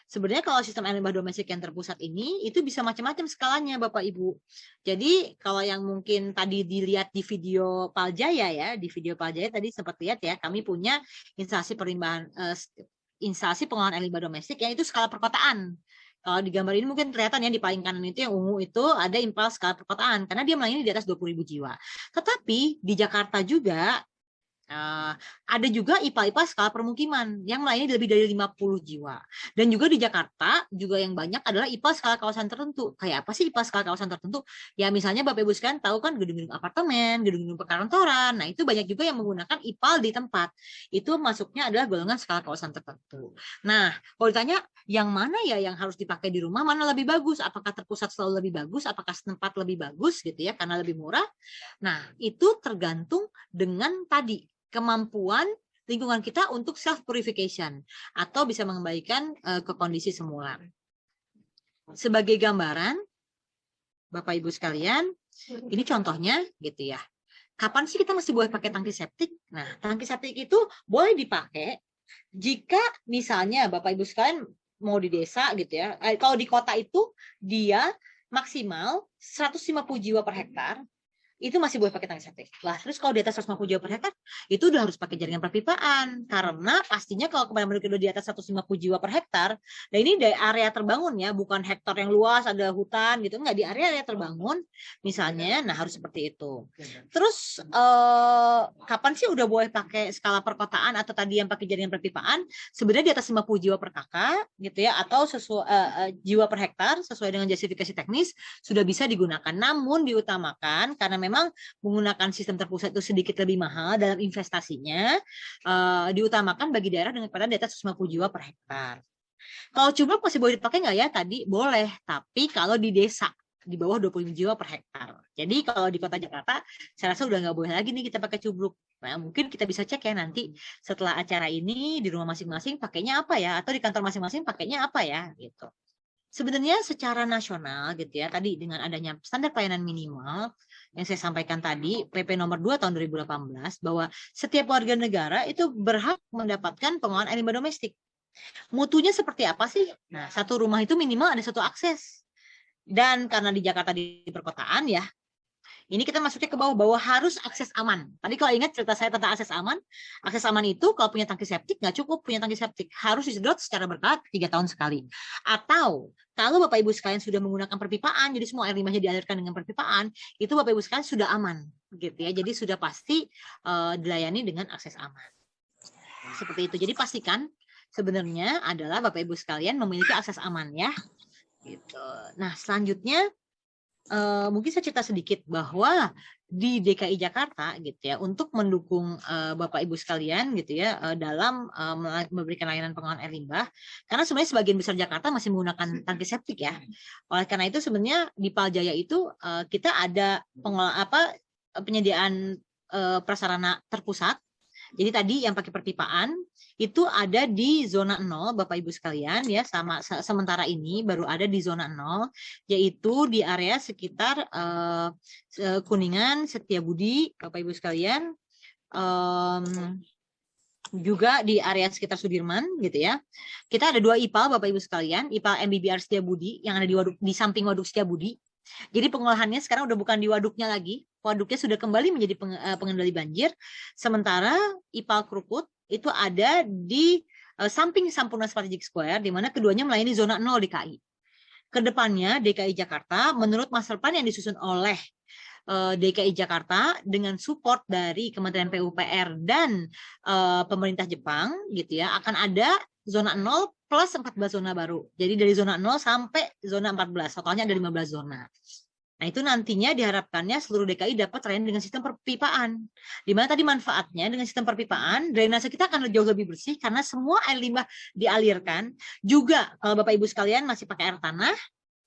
Sebenarnya kalau sistem air limbah domestik yang terpusat ini itu bisa macam-macam skalanya Bapak Ibu. Jadi kalau yang mungkin tadi dilihat di video Paljaya ya, di video Paljaya tadi sempat lihat ya, kami punya instalasi instalasi pengolahan air limbah domestik yang itu skala perkotaan. Kalau di gambar ini mungkin kelihatan ya, di paling kanan itu yang ungu itu ada IMPAL skala perkotaan karena dia melayani di atas 20.000 jiwa. Tetapi di Jakarta juga ada juga IPA-IPA skala permukiman yang melayani lebih dari 50 jiwa. Dan juga di Jakarta juga yang banyak adalah IPA skala kawasan tertentu. Kayak apa sih IPA skala kawasan tertentu? Ya misalnya Bapak Ibu sekalian tahu kan gedung-gedung apartemen, gedung-gedung perkantoran. Nah itu banyak juga yang menggunakan IPAL di tempat. Itu masuknya adalah golongan skala kawasan tertentu. Nah kalau ditanya yang mana ya yang harus dipakai di rumah, mana lebih bagus? Apakah terpusat selalu lebih bagus? Apakah setempat lebih bagus gitu ya karena lebih murah? Nah itu tergantung dengan tadi kemampuan lingkungan kita untuk self purification atau bisa mengembalikan ke kondisi semula. Sebagai gambaran, Bapak Ibu sekalian, ini contohnya gitu ya. Kapan sih kita masih boleh pakai tangki septik? Nah, tangki septik itu boleh dipakai jika misalnya Bapak Ibu sekalian mau di desa gitu ya. Kalau di kota itu dia maksimal 150 jiwa per hektar. Itu masih boleh pakai tangki septik. Lah, terus kalau di atas 150 jiwa per hektar, itu udah harus pakai jaringan perpipaan. Karena pastinya kalau kebanyakan penduduk udah di atas 150 jiwa per hektar, nah ini dari area terbangun ya, bukan hektar yang luas, ada hutan gitu, enggak, di area terbangun, misalnya, nah harus seperti itu. Terus, kapan sih udah boleh pakai skala perkotaan atau tadi yang pakai jaringan perpipaan? Sebenarnya di atas 50 jiwa per kakak, gitu ya, atau jiwa per hektar, sesuai dengan justifikasi teknis, sudah bisa digunakan. Namun diutamakan, karena memang menggunakan sistem terpusat itu sedikit lebih mahal dalam investasinya, diutamakan bagi daerah dengan pada di atas 150 jiwa per hektar. Kalau cubluk masih boleh dipakai nggak ya? Tadi boleh, tapi kalau di desa di bawah 25 jiwa per hektar. Jadi kalau di kota Jakarta, saya rasa udah nggak boleh lagi nih kita pakai cubluk. Nah, mungkin kita bisa cek ya nanti setelah acara ini di rumah masing-masing pakainya apa ya, atau di kantor masing-masing pakainya apa ya, gitu. Sebenarnya secara nasional gitu ya, tadi dengan adanya standar pelayanan minimal yang saya sampaikan tadi, PP nomor 2 tahun 2018, bahwa setiap warga negara itu berhak mendapatkan pengolahan air limbah domestik. Mutunya seperti apa sih? Nah, satu rumah itu minimal ada satu akses. Dan karena di Jakarta di perkotaan ya, ini kita masuknya ke bawah harus akses aman. Tadi kalau ingat cerita saya tentang akses aman itu kalau punya tangki septik nggak cukup punya tangki septik, harus disedot secara berkala 3 tahun sekali. Atau kalau Bapak Ibu sekalian sudah menggunakan perpipaan, jadi semua air limbahnya dialirkan dengan perpipaan, itu Bapak Ibu sekalian sudah aman, gitu ya. Jadi sudah pasti dilayani dengan akses aman. Seperti itu. Jadi pastikan sebenarnya adalah Bapak Ibu sekalian memiliki akses aman ya. Gitu. Nah selanjutnya. Mungkin saya cerita sedikit bahwa di DKI Jakarta gitu ya, untuk mendukung Bapak Ibu sekalian gitu ya dalam memberikan layanan pengolahan air limbah, karena sebenarnya sebagian besar Jakarta masih menggunakan tangki septik ya. Oleh karena itu sebenarnya di Paljaya itu kita ada penyediaan prasarana terpusat. Jadi tadi yang pakai perpipaan itu ada di zona 0 Bapak Ibu sekalian ya, sementara ini baru ada di zona 0, yaitu di area sekitar Kuningan, Setiabudi Bapak Ibu sekalian, juga di area sekitar Sudirman gitu ya. Kita ada 2 IPAL Bapak Ibu sekalian, IPAL MBBR Setiabudi yang ada di samping Waduk Setiabudi. Jadi pengolahannya sekarang udah bukan di waduknya lagi, waduknya sudah kembali menjadi pengendali banjir. Sementara IPAL Krukut itu ada di samping Sampurna Strategic Square, di mana keduanya melayani zona 0 DKI. Kedepannya DKI Jakarta menurut master plan yang disusun oleh DKI Jakarta dengan support dari Kementerian PUPR dan pemerintah Jepang gitu ya, akan ada zona 0 plus 14 zona baru. Jadi dari zona 0 sampai zona 14, totalnya ada 15 zona. Nah itu nantinya diharapkannya seluruh DKI dapat terlayani dengan sistem perpipaan. Di mana tadi manfaatnya dengan sistem perpipaan, drainase kita akan jauh lebih bersih karena semua air limbah dialirkan. Juga kalau Bapak Ibu sekalian masih pakai air tanah,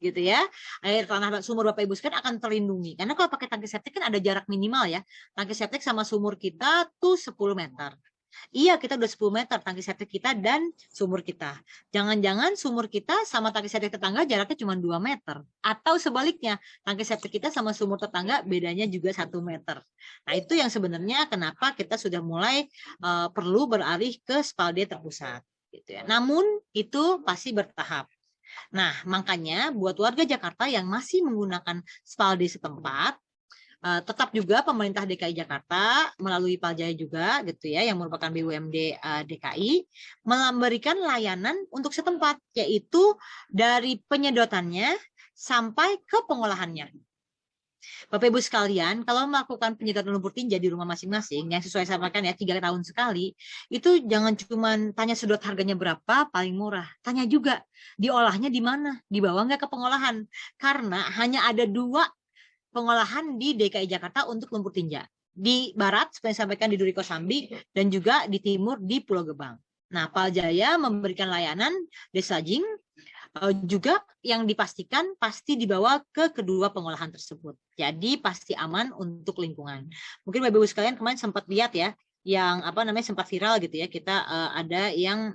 gitu ya, air tanah sumur Bapak Ibu sekalian akan terlindungi. Karena kalau pakai tangki septik kan ada jarak minimal ya. Tangki septik sama sumur kita tuh 10 meter. Iya, kita udah 10 meter tangki septik kita dan sumur kita. Jangan-jangan sumur kita sama tangki septik tetangga jaraknya cuma 2 meter. Atau sebaliknya, tangki septik kita sama sumur tetangga bedanya juga 1 meter. Nah, itu yang sebenarnya kenapa kita sudah mulai perlu beralih ke spalde terpusat. Gitu ya. Namun, itu pasti bertahap. Nah, makanya buat warga Jakarta yang masih menggunakan spalde setempat, tetap juga pemerintah DKI Jakarta melalui Paljaya juga gitu ya yang merupakan BUMD DKI memberikan layanan untuk setempat yaitu dari penyedotannya sampai ke pengolahannya. Bapak Ibu sekalian, kalau melakukan penyedotan lumpur tinja di rumah masing-masing yang sesuai sampaikan ya 3 tahun sekali, itu jangan cuma tanya sedot harganya berapa paling murah, tanya juga diolahnya di mana, dibawa nggak ke pengolahan, karena hanya ada 2 pengolahan di DKI Jakarta untuk lumpur tinja. Di barat, seperti yang disampaikan di Duri Kosambi, dan juga di timur di Pulau Gebang. Nah, Paljaya memberikan layanan desludging, juga yang dipastikan pasti dibawa ke kedua pengolahan tersebut. Jadi pasti aman untuk lingkungan. Mungkin Bapak Ibu sekalian kemarin sempat lihat ya, yang sempat viral gitu ya, kita ada yang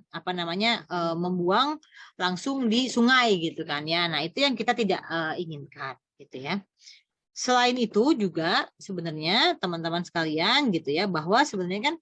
membuang langsung di sungai gitu kan ya. Nah, itu yang kita tidak inginkan gitu ya. Selain itu juga sebenarnya teman-teman sekalian gitu ya bahwa sebenarnya kan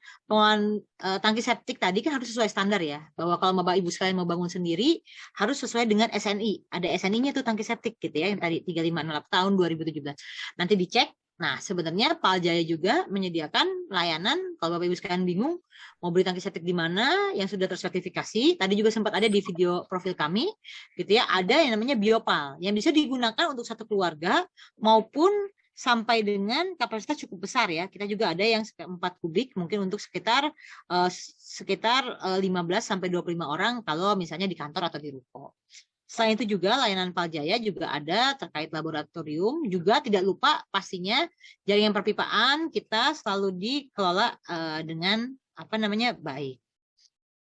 tangki septik tadi kan harus sesuai standar ya, bahwa kalau Bapak Ibu sekalian mau bangun sendiri harus sesuai dengan SNI. Ada SNI-nya tuh tangki septik gitu ya yang tadi 358 tahun 2017. Nanti dicek. Nah, sebenarnya Paljaya juga menyediakan layanan kalau Bapak Ibu sekalian bingung mau beli tangki septik di mana yang sudah tersertifikasi. Tadi juga sempat ada di video profil kami gitu ya, ada yang namanya biopal yang bisa digunakan untuk satu keluarga maupun sampai dengan kapasitas cukup besar ya. Kita juga ada yang 4 kubik mungkin untuk sekitar 15 sampai 25 orang kalau misalnya di kantor atau di ruko. Selain itu juga layanan Paljaya juga ada terkait laboratorium, juga tidak lupa pastinya jaringan perpipaan kita selalu dikelola dengan baik.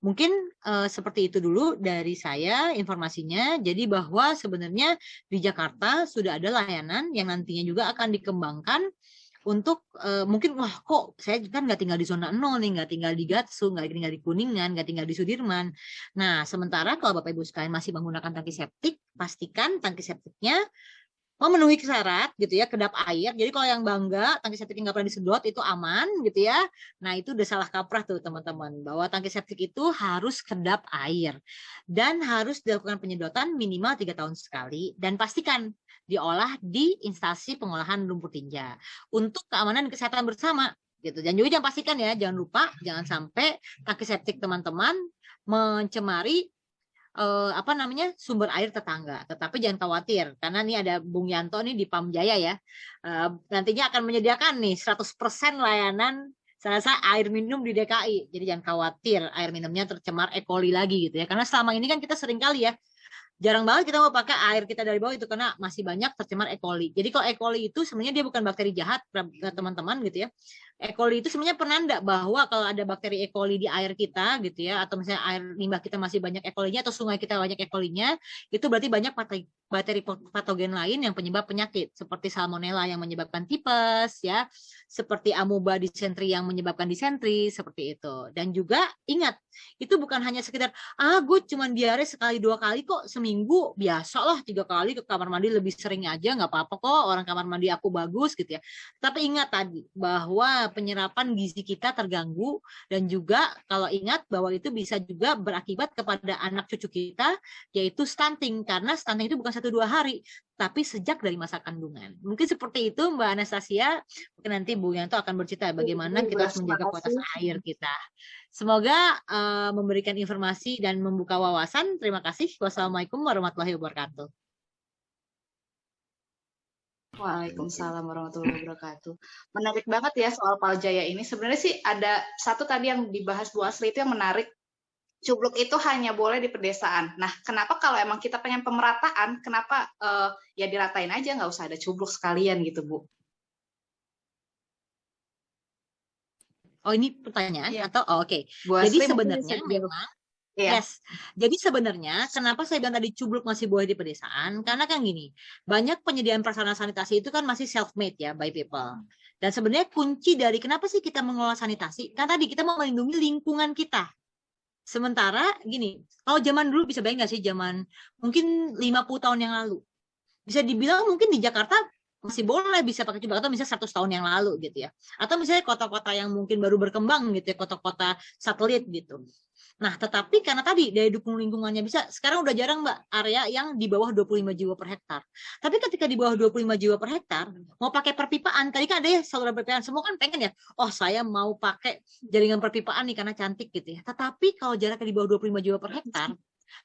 Mungkin seperti itu dulu dari saya informasinya. Jadi bahwa sebenarnya di Jakarta sudah ada layanan yang nantinya juga akan dikembangkan untuk mungkin wah kok saya kan nggak tinggal di zona 0 nih, nggak tinggal di Gatsu, nggak tinggal di Kuningan, nggak tinggal di Sudirman. Nah, sementara kalau Bapak Ibu sekalian masih menggunakan tangki septik, pastikan tangki septiknya memenuhi syarat gitu ya, kedap air. Jadi kalau yang bangga tangki septik nggak pernah disedot itu aman gitu ya. Nah, itu udah salah kaprah tuh teman-teman, bahwa tangki septik itu harus kedap air dan harus dilakukan penyedotan minimal 3 tahun sekali, dan pastikan diolah di instansi pengolahan lumpur tinja untuk keamanan dan kesehatan bersama gitu. Dan juga jangan pastikan ya, jangan lupa jangan sampai tangki septik teman-teman mencemari sumber air tetangga. Tetapi jangan khawatir karena nih ada Bung Yanto nih di Pamjaya ya, nantinya akan menyediakan nih 100% layanan rasa air minum di DKI. Jadi jangan khawatir air minumnya tercemar E. coli lagi gitu ya, karena selama ini kan kita sering kali ya jarang banget kita mau pakai air kita dari bawah itu karena masih banyak tercemar E. coli. Jadi kalau E. coli itu sebenarnya dia bukan bakteri jahat teman-teman gitu ya. E. coli itu sebenarnya penanda bahwa kalau ada bakteri E. coli di air kita gitu ya, atau misalnya air limbah kita masih banyak E. coli-nya atau sungai kita banyak E. coli-nya, itu berarti banyak bakteri patogen lain yang penyebab penyakit seperti salmonella yang menyebabkan tipes ya, seperti amoeba disentri yang menyebabkan disentri seperti itu. Dan juga ingat, itu bukan hanya sekedar gue cuma diare sekali 2 kali kok seminggu, biasa lah 3 kali ke kamar mandi lebih sering aja nggak apa-apa kok, orang kamar mandi aku bagus gitu ya. Tapi ingat tadi bahwa penyerapan gizi kita terganggu, dan juga kalau ingat bahwa itu bisa juga berakibat kepada anak cucu kita yaitu stunting, karena stunting itu bukan 1-2 hari tapi sejak dari masa kandungan. Mungkin seperti itu Mbak Anastasia. Mungkin nanti Bu Yanto akan bercerita bagaimana kita harus menjaga kualitas air kita. Semoga memberikan informasi dan membuka wawasan. Terima kasih. Wassalamualaikum warahmatullahi wabarakatuh. Waalaikumsalam warahmatullahi wabarakatuh. Menarik banget ya soal Paljaya ini. Sebenarnya sih ada satu tadi yang dibahas Bu Asri itu yang menarik. Cubluk itu hanya boleh di pedesaan. Nah, kenapa kalau emang kita pengen pemerataan, kenapa ya diratain aja, nggak usah ada cubluk sekalian gitu, Bu? Oh, ini pertanyaan ya. Atau oke. Bu Jadi Asri, sebenarnya memang Iya. Yes. Jadi sebenarnya kenapa saya bilang tadi cubluk masih boleh di pedesaan? Karena kan gini, banyak penyediaan prasarana sanitasi itu kan masih self-made ya by people. Dan sebenarnya kunci dari kenapa sih kita mengelola sanitasi? Kan tadi kita mau melindungi lingkungan kita. Sementara gini, kalau zaman dulu bisa bayang nggak sih zaman mungkin 50 tahun yang lalu? Bisa dibilang mungkin di Jakarta masih boleh bisa pakai cubluk atau misalnya 100 tahun yang lalu gitu ya. Atau misalnya kota-kota yang mungkin baru berkembang gitu ya, kota-kota satelit gitu. Nah, tetapi karena tadi daya dukung lingkungannya bisa, sekarang udah jarang Mbak area yang di bawah 25 jiwa per hektar. Tapi ketika di bawah 25 jiwa per hektar, mau pakai perpipaan, tadi kan ada ya saluran perpipaan, semua kan pengen ya, oh saya mau pakai jaringan perpipaan nih karena cantik gitu ya. Tetapi kalau jaraknya di bawah 25 jiwa per hektar,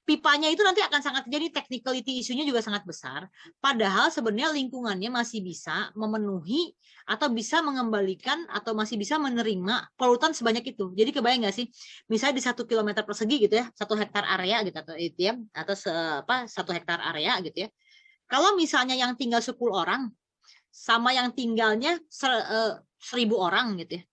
pipanya itu nanti akan sangat jadi technicality isunya juga sangat besar. Padahal sebenarnya lingkungannya masih bisa memenuhi atau bisa mengembalikan atau masih bisa menerima polutan sebanyak itu. Jadi kebayang nggak sih, misalnya di 1 kilometer persegi gitu ya, 1 hektar area gitu atau itu ya, atau 1 hektar area gitu ya. Kalau misalnya yang tinggal 10 orang sama yang tinggalnya 1000 orang gitu ya,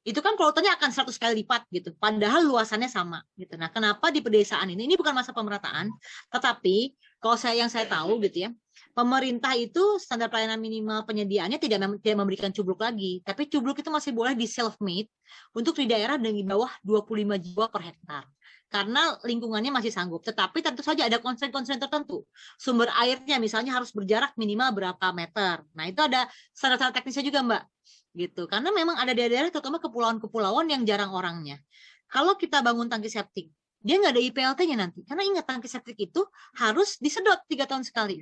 itu kan polutannya akan 100 kali lipat gitu. Padahal luasannya sama gitu. Nah, kenapa di pedesaan ini bukan masa pemerataan, tetapi kalau yang saya tahu gitu ya, pemerintah itu standar pelayanan minimal penyediaannya tidak memberikan cubluk lagi, tapi cubluk itu masih boleh di self made untuk di daerah dengan di bawah 25 jiwa per hektar. Karena lingkungannya masih sanggup, tetapi tentu saja ada konsen-konsen tertentu. Sumber airnya misalnya harus berjarak minimal berapa meter. Nah, itu ada standar-standar teknisnya juga, Mbak. Gitu. Karena memang ada daerah-daerah terutama kepulauan-kepulauan yang jarang orangnya. Kalau kita bangun tangki septik, dia nggak ada IPLT-nya nanti. Karena ingat tangki septik itu harus disedot 3 tahun sekali.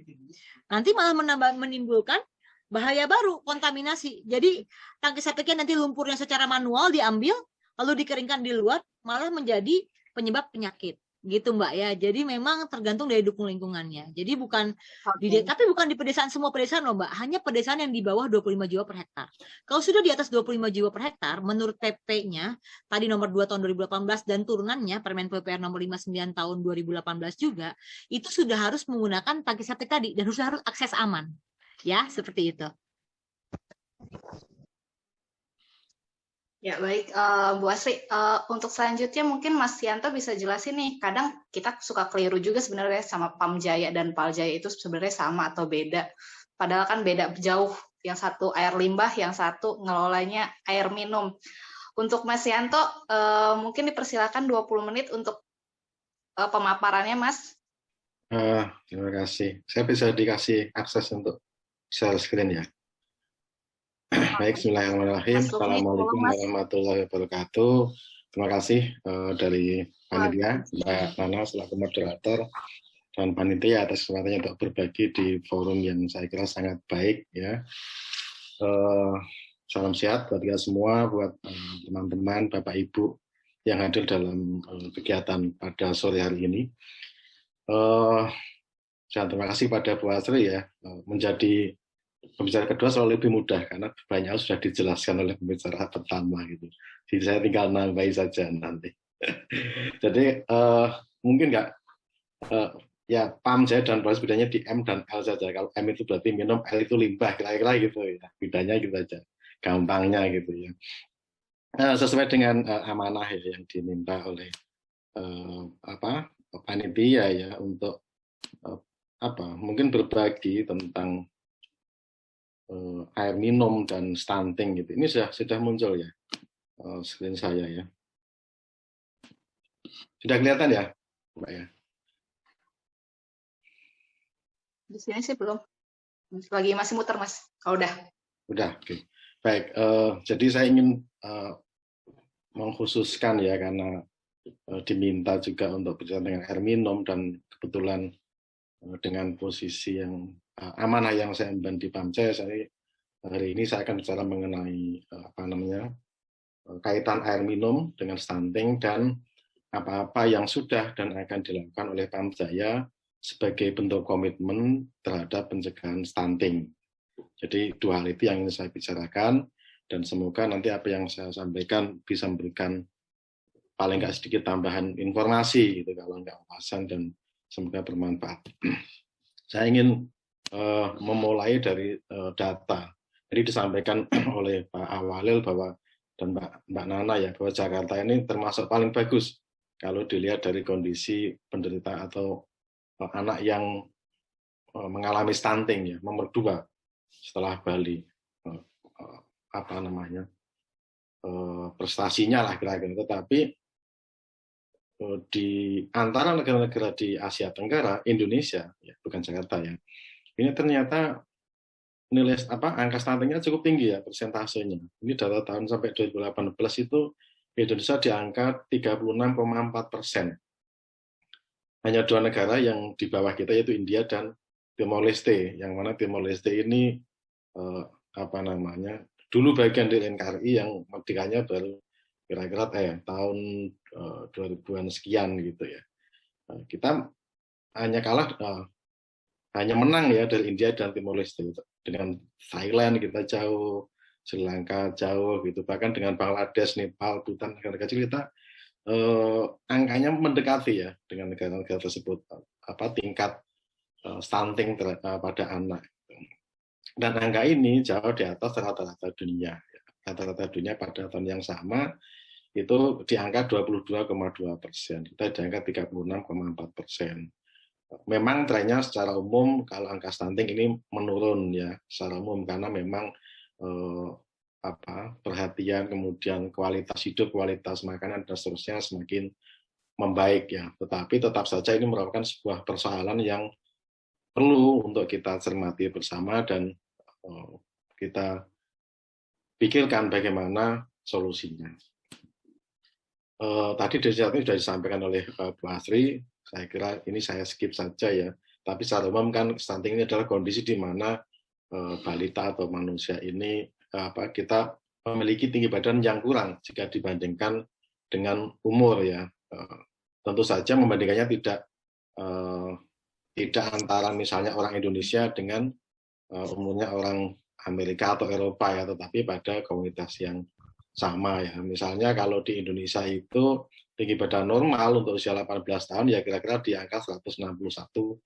Nanti malah menimbulkan bahaya baru, kontaminasi. Jadi tangki septiknya nanti lumpurnya secara manual diambil, lalu dikeringkan di luar, malah menjadi penyebab penyakit. Gitu Mbak ya. Jadi memang tergantung dari dukung lingkungannya. Jadi bukan tapi bukan di pedesaan semua pedesaan loh Mbak, hanya pedesaan yang di bawah 25 jiwa per hektar. Kalau sudah di atas 25 jiwa per hektar, menurut PP-nya tadi nomor 2 tahun 2018 dan turunannya Permen PUPR nomor 59 tahun 2018 juga, itu sudah harus menggunakan tangki septik tadi dan sudah harus akses aman. Ya, seperti itu. Ya baik, Bu Asri, untuk selanjutnya mungkin Mas Yanto bisa jelasin nih, kadang kita suka keliru juga sebenarnya sama Pamjaya dan Paljaya itu sebenarnya sama atau beda. Padahal kan beda jauh, yang satu air limbah, yang satu ngelolanya air minum. Untuk Mas Yanto, mungkin dipersilakan 20 menit untuk pemaparannya Mas. Terima kasih. Saya bisa dikasih akses untuk share screen ya. Baik, bismillahirrahmanirrahim. Assalamualaikum warahmatullahi wabarakatuh. Terima kasih dari panitia, Mbak Nana selaku moderator dan panitia atas kesempatannya untuk berbagi di forum yang saya kira sangat baik ya. Salam sehat buat kita semua, buat teman-teman, Bapak Ibu yang hadir dalam kegiatan pada sore hari ini. Terima kasih pada Bu Asri ya, menjadi pembicara kedua selalu lebih mudah karena banyak hal sudah dijelaskan oleh pembicara pertama gitu. Jadi saya tinggal nambahi saja nanti. Jadi mungkin nggak ya Pamjaya dan proses bedanya di M dan L saja. Kalau M itu berarti minum, L itu limbah kira-kira gitu ya. Bedanya gitu aja, gampangnya gitu ya. Sesuai dengan amanah ya, yang diminta oleh panitia ya untuk mungkin berbagi tentang air minum dan stunting gitu. Ini sudah muncul ya screen saya ya. Sudah kelihatan ya, Mbak ya? Di sini sih belum. Lagi masih muter Mas. Oh, udah. Udah, oke. Okay. Baik, jadi saya ingin mengkhususkan ya karena diminta juga untuk berbicara dengan air minum dan kebetulan dengan posisi yang amanah yang saya emban di Pamjaya, hari ini saya akan bicara mengenai kaitan air minum dengan stunting dan apa-apa yang sudah dan akan dilakukan oleh Pamjaya sebagai bentuk komitmen terhadap pencegahan stunting. Jadi dua hal itu yang ingin saya bicarakan dan semoga nanti apa yang saya sampaikan bisa memberikan paling nggak sedikit tambahan informasi gitu kalau nggak wawasan dan semoga bermanfaat. Saya ingin memulai dari data. Jadi disampaikan oleh Pak Awalil bahwa dan Mbak Nana ya bahwa Jakarta ini termasuk paling bagus kalau dilihat dari kondisi penderita atau anak yang mengalami stunting ya, nomor 2 setelah Bali, prestasinya lah kira-kira. Tetapi di antara negara-negara di Asia Tenggara, Indonesia, ya, bukan Jakarta ya, ini ternyata nilai angka stuntingnya cukup tinggi ya persentasenya. Ini data tahun sampai 2018 itu Indonesia di angka 36,4%. Hanya 2 negara yang di bawah kita yaitu India dan Timor Leste, yang mana Timor Leste ini dulu bagian dari NKRI yang merdekanya baru kira-kira tahun 2000-an sekian gitu ya. Kita hanya menang ya dari India dan Timor Leste. Dengan Thailand kita jauh, Sri Lanka jauh gitu, bahkan dengan Bangladesh, Nepal, Bhutan, negara kecil kita angkanya mendekati ya dengan negara-negara tersebut, tingkat stunting pada anak. Dan angka ini jauh di atas rata-rata dunia. Rata-rata dunia pada tahun yang sama itu di angka 22,2%, kita di angka 36,4%. Memang trennya secara umum kalau angka stunting ini menurun ya secara umum, karena memang perhatian, kemudian kualitas hidup, kualitas makanan dan seterusnya semakin membaik ya. Tetapi tetap saja ini merupakan sebuah persoalan yang perlu untuk kita cermati bersama dan kita pikirkan bagaimana solusinya. Tadi dari satu sudah disampaikan oleh Bu Asri, saya kira ini saya skip saja ya. Tapi secara umum kan stunting ini adalah kondisi di mana balita atau manusia ini kita memiliki tinggi badan yang kurang jika dibandingkan dengan umur ya. Tentu saja membandingkannya tidak antara misalnya orang Indonesia dengan umurnya orang Amerika atau Eropa ya, tetapi pada komunitas yang sama ya. Misalnya kalau di Indonesia itu tinggi badan normal untuk usia 18 tahun ya kira-kira di angka 161,5.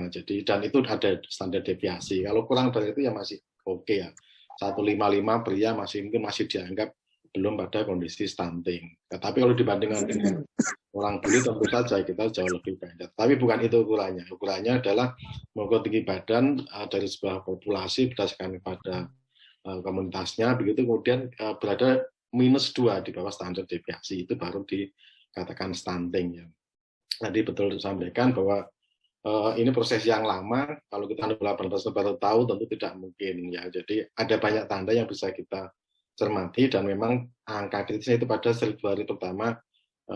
Jadi dan itu ada standar deviasi. Kalau kurang dari itu ya masih oke ya. 155 pria mungkin masih dianggap belum pada kondisi stunting. Tapi kalau dibandingkan dengan orang bule tentu saja kita jauh lebih banyak. Tapi bukan itu ukurannya. Ukurannya adalah mengukur tinggi badan dari sebuah populasi berdasarkan pada komunitasnya, begitu kemudian berada -2 di bawah standar deviasi, itu baru dikatakan stunting ya. Tadi betul disampaikan bahwa ini proses yang lama, kalau kita 18 baru tahu tentu tidak mungkin ya. Jadi ada banyak tanda yang bisa kita cermati dan memang angka kritisnya itu pada 1000 hari pertama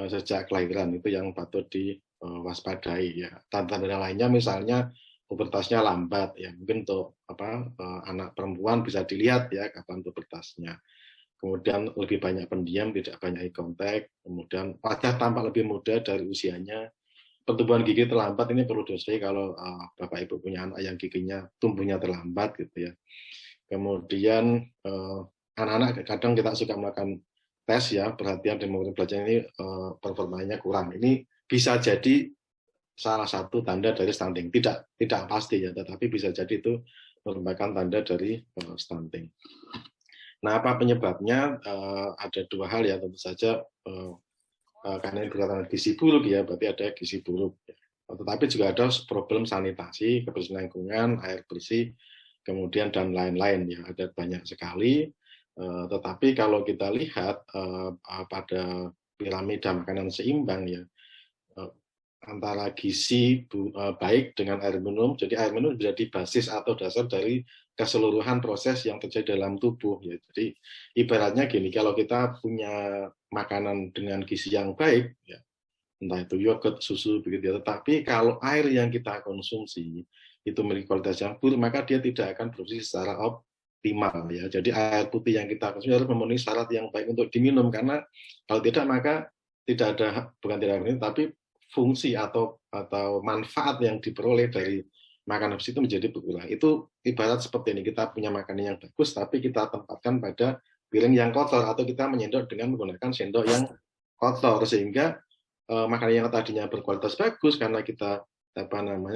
sejak kelahiran, itu yang patut diwaspadai ya. Tanda-tanda lainnya misalnya pubertasnya lambat ya, mungkin untuk anak perempuan bisa dilihat ya kapan pubertasnya. Kemudian lebih banyak pendiam, tidak banyak eye contact, kemudian wajah tampak lebih muda dari usianya. Pertumbuhan gigi terlambat, ini perlu diwaspadai kalau Bapak Ibu punya anak yang giginya tumbuhnya terlambat gitu ya. Kemudian anak-anak kadang kita suka melakukan tes ya, perhatian dan belajar ini performanya kurang. Ini bisa jadi salah satu tanda dari stunting. Tidak pasti ya, tetapi bisa jadi itu merupakan tanda dari stunting. Nah, apa penyebabnya? Ada 2 hal ya, tentu saja karena ini berkaitan gizi buruk ya, berarti ada gizi buruk. Ya. Tetapi juga ada problem sanitasi, kebersihan lingkungan, air bersih, kemudian dan lain-lain ya, ada banyak sekali. Tetapi kalau kita lihat pada piramida makanan seimbang ya, antara gizi baik dengan air minum, jadi air minum menjadi basis atau dasar dari keseluruhan proses yang terjadi dalam tubuh ya. Jadi ibaratnya gini, kalau kita punya makanan dengan gizi yang baik ya, entah itu yogurt, susu begitu ya, tetapi kalau air yang kita konsumsi itu memiliki kualitas yang buruk, maka dia tidak akan berfungsi secara optimal ya. Jadi air putih yang kita konsumsi harus memenuhi syarat yang baik untuk diminum, karena kalau tidak maka tidak ada, bukan tidak ada, tapi fungsi atau manfaat yang diperoleh dari makanan itu menjadi berkurang. Itu ibarat seperti ini, kita punya makanan yang bagus tapi kita tempatkan pada piring yang kotor, atau kita menyendok dengan menggunakan sendok yang kotor, sehingga makanan yang tadinya berkualitas bagus karena kita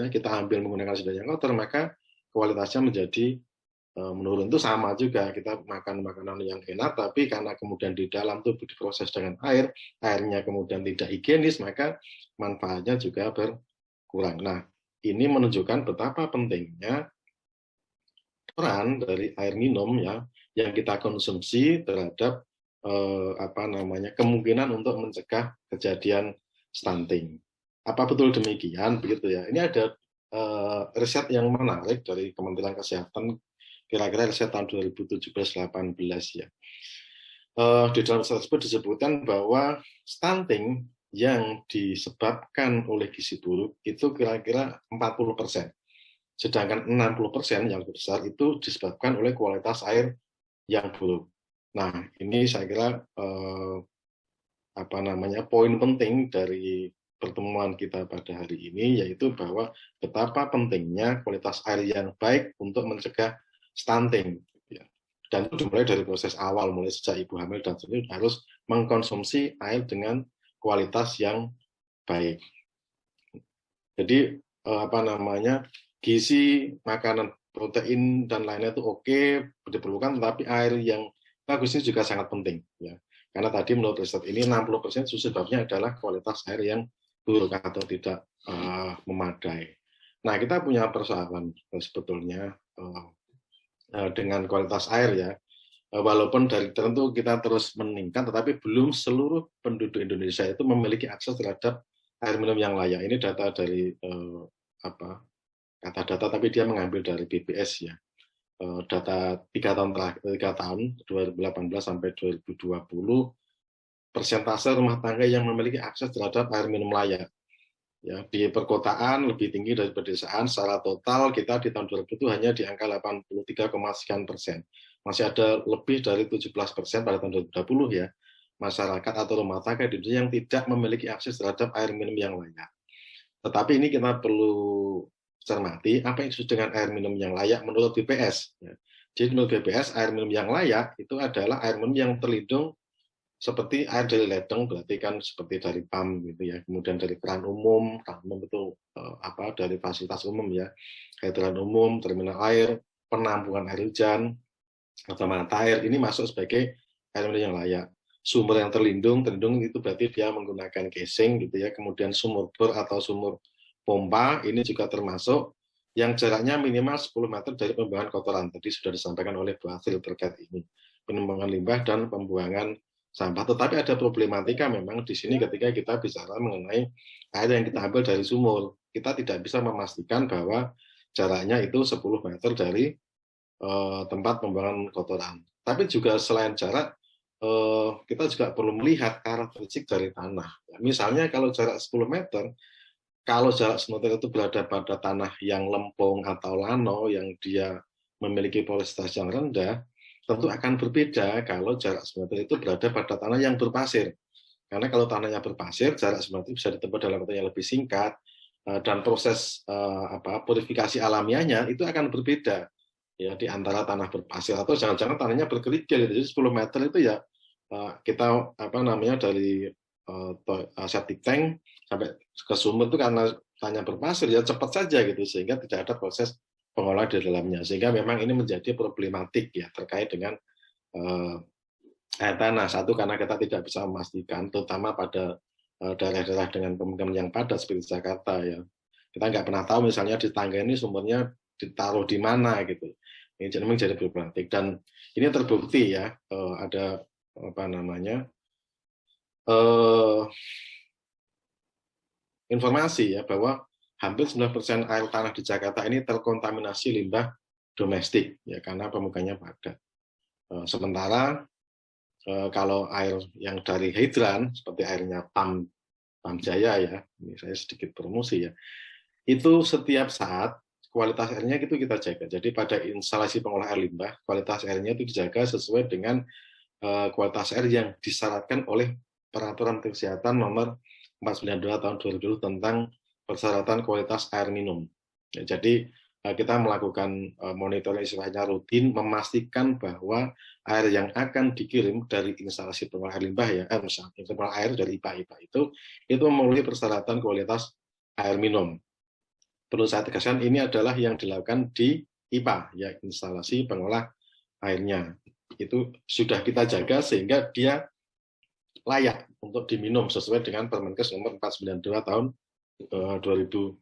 kita ambil menggunakan sendok yang kotor, maka kualitasnya menjadi menurun. Itu sama juga, kita makan makanan yang enak, tapi karena kemudian di dalam tubuh diproses dengan air, airnya kemudian tidak higienis, maka manfaatnya juga berkurang. Nah, ini menunjukkan betapa pentingnya peran dari air minum ya yang kita konsumsi terhadap kemungkinan untuk mencegah kejadian stunting. Apa betul demikian? Begitu ya. Ini ada riset yang menarik dari Kementerian Kesehatan, kira-kira riset tahun 2017-18 ya. Di dalam riset tersebut disebutkan bahwa stunting yang disebabkan oleh gizi buruk itu kira-kira 40%. Sedangkan 60% yang besar itu disebabkan oleh kualitas air yang buruk. Nah, ini saya kira poin penting dari pertemuan kita pada hari ini, yaitu bahwa betapa pentingnya kualitas air yang baik untuk mencegah stunting. Ya. Dan itu dimulai dari proses awal, mulai sejak ibu hamil dan seterusnya harus mengkonsumsi air dengan kualitas yang baik. Jadi gizi, makanan, protein dan lainnya itu oke, diperlukan, tetapi air yang bagus ini juga sangat penting. Ya. Karena tadi menurut riset ini 60% sebabnya adalah kualitas air yang buruk atau tidak memadai. Nah, kita punya persoalan sebetulnya dengan kualitas air ya. Walaupun dari tertentu kita terus meningkat, tetapi belum seluruh penduduk Indonesia itu memiliki akses terhadap air minum yang layak. Ini data dari data, tapi dia mengambil dari BPS ya. Data 3 tahun 2018 sampai 2020, persentase rumah tangga yang memiliki akses terhadap air minum layak. Ya, di perkotaan lebih tinggi dari pedesaan. Secara total kita di tahun 2000 itu hanya di angka 83,sekian%. Masih ada lebih dari 17% pada tahun 2020 ya, masyarakat atau rumah tangga di Indonesia yang tidak memiliki akses terhadap air minum yang layak. Tetapi ini kita perlu cermati apa yang disebut dengan air minum yang layak menurut BPS. Ya. Jadi menurut BPS air minum yang layak itu adalah air minum yang terlindung seperti air dari ledeng, berarti kan seperti dari PAM gitu ya, kemudian dari keran umum itu dari fasilitas umum ya, keran umum, terminal air, penampungan air hujan atau mata air, ini masuk sebagai air minum yang layak. Sumber yang terlindung itu berarti dia menggunakan casing gitu ya, kemudian sumur bor atau sumur pompa ini juga termasuk yang jaraknya minimal 10 meter dari pembuangan kotoran. Tadi sudah disampaikan oleh Bu Asil terkait ini, penampungan limbah dan pembuangan sampah. Tetapi ada problematika memang di sini ketika kita bicara mengenai air yang kita ambil dari sumur. Kita tidak bisa memastikan bahwa jaraknya itu 10 meter dari tempat pembuangan kotoran. Tapi juga selain jarak, kita juga perlu melihat karakteristik dari tanah. Misalnya kalau jarak 10 meter, kalau jarak 10 meter itu berada pada tanah yang lempung atau lano, yang dia memiliki porositas yang rendah, tentu akan berbeda kalau jarak 10 meter itu berada pada tanah yang berpasir. Karena kalau tanahnya berpasir, jarak 10 meter bisa ditempuh dalam waktu yang lebih singkat, dan proses purifikasi alamiahnya itu akan berbeda ya di antara tanah berpasir atau jangan-jangan tanahnya berkerikil. Jadi 10 meter itu ya kita dari septic tank sampai ke sumur itu karena tanahnya berpasir ya cepat saja gitu, sehingga tidak ada proses pengolahan di dalamnya, sehingga memang ini menjadi problematik ya terkait dengan air tanah. Satu, karena kita tidak bisa memastikan, terutama pada daerah-daerah dengan pemukiman yang padat seperti Jakarta ya, kita nggak pernah tahu misalnya di tangga ini sumbernya ditaruh di mana gitu. Ini memang jadi problematik, dan ini terbukti ya ada informasi ya bahwa hampir 9% air tanah di Jakarta ini terkontaminasi limbah domestik ya karena permukaannya padat. Sementara kalau air yang dari hidran seperti airnya PAM Jaya ya, ini saya sedikit promosi ya, itu setiap saat kualitas airnya itu kita jaga. Jadi pada instalasi pengolahan air limbah, kualitas airnya itu dijaga sesuai dengan kualitas air yang disyaratkan oleh Peraturan Kesehatan Nomor 492 Tahun 2020 tentang persyaratan kualitas air minum. Ya, jadi kita melakukan monitoring istilahnya rutin, memastikan bahwa air yang akan dikirim dari instalasi pengolahan limbah ya, misalnya air dari IPA itu memenuhi persyaratan kualitas air minum. Perlu saya tegaskan, ini adalah yang dilakukan di IPA, ya instalasi pengolah airnya. Itu sudah kita jaga sehingga dia layak untuk diminum sesuai dengan Permenkes nomor 492 tahun 2010.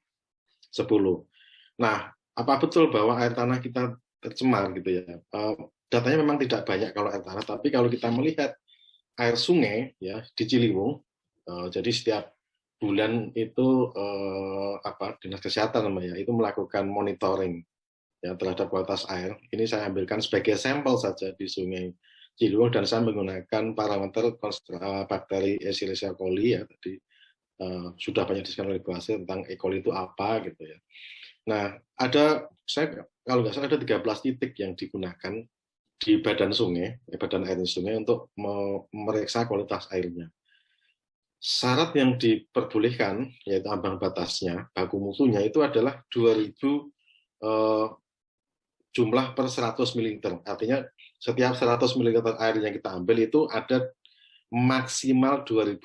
Nah, apa betul bahwa air tanah kita tercemar gitu ya? Datanya memang tidak banyak kalau air tanah, tapi kalau kita melihat air sungai ya di Ciliwung, jadi setiap bulan itu Dinas Kesehatan namanya itu melakukan monitoring ya terhadap kualitas air. Ini saya ambilkan sebagai sampel saja di Sungai Ciliwung dan saya menggunakan parameter bakteri Escherichia coli ya tadi sudah banyak disebutkan oleh Bu Asri tentang E. coli itu apa gitu ya. Nah, kalau nggak salah ada 13 titik yang digunakan di badan sungai, badan air sungai untuk memeriksa kualitas airnya. Syarat yang diperbolehkan, yaitu ambang batasnya, baku mutunya itu adalah 2000 jumlah per 100 ml. Artinya setiap 100 ml air yang kita ambil itu ada maksimal 2000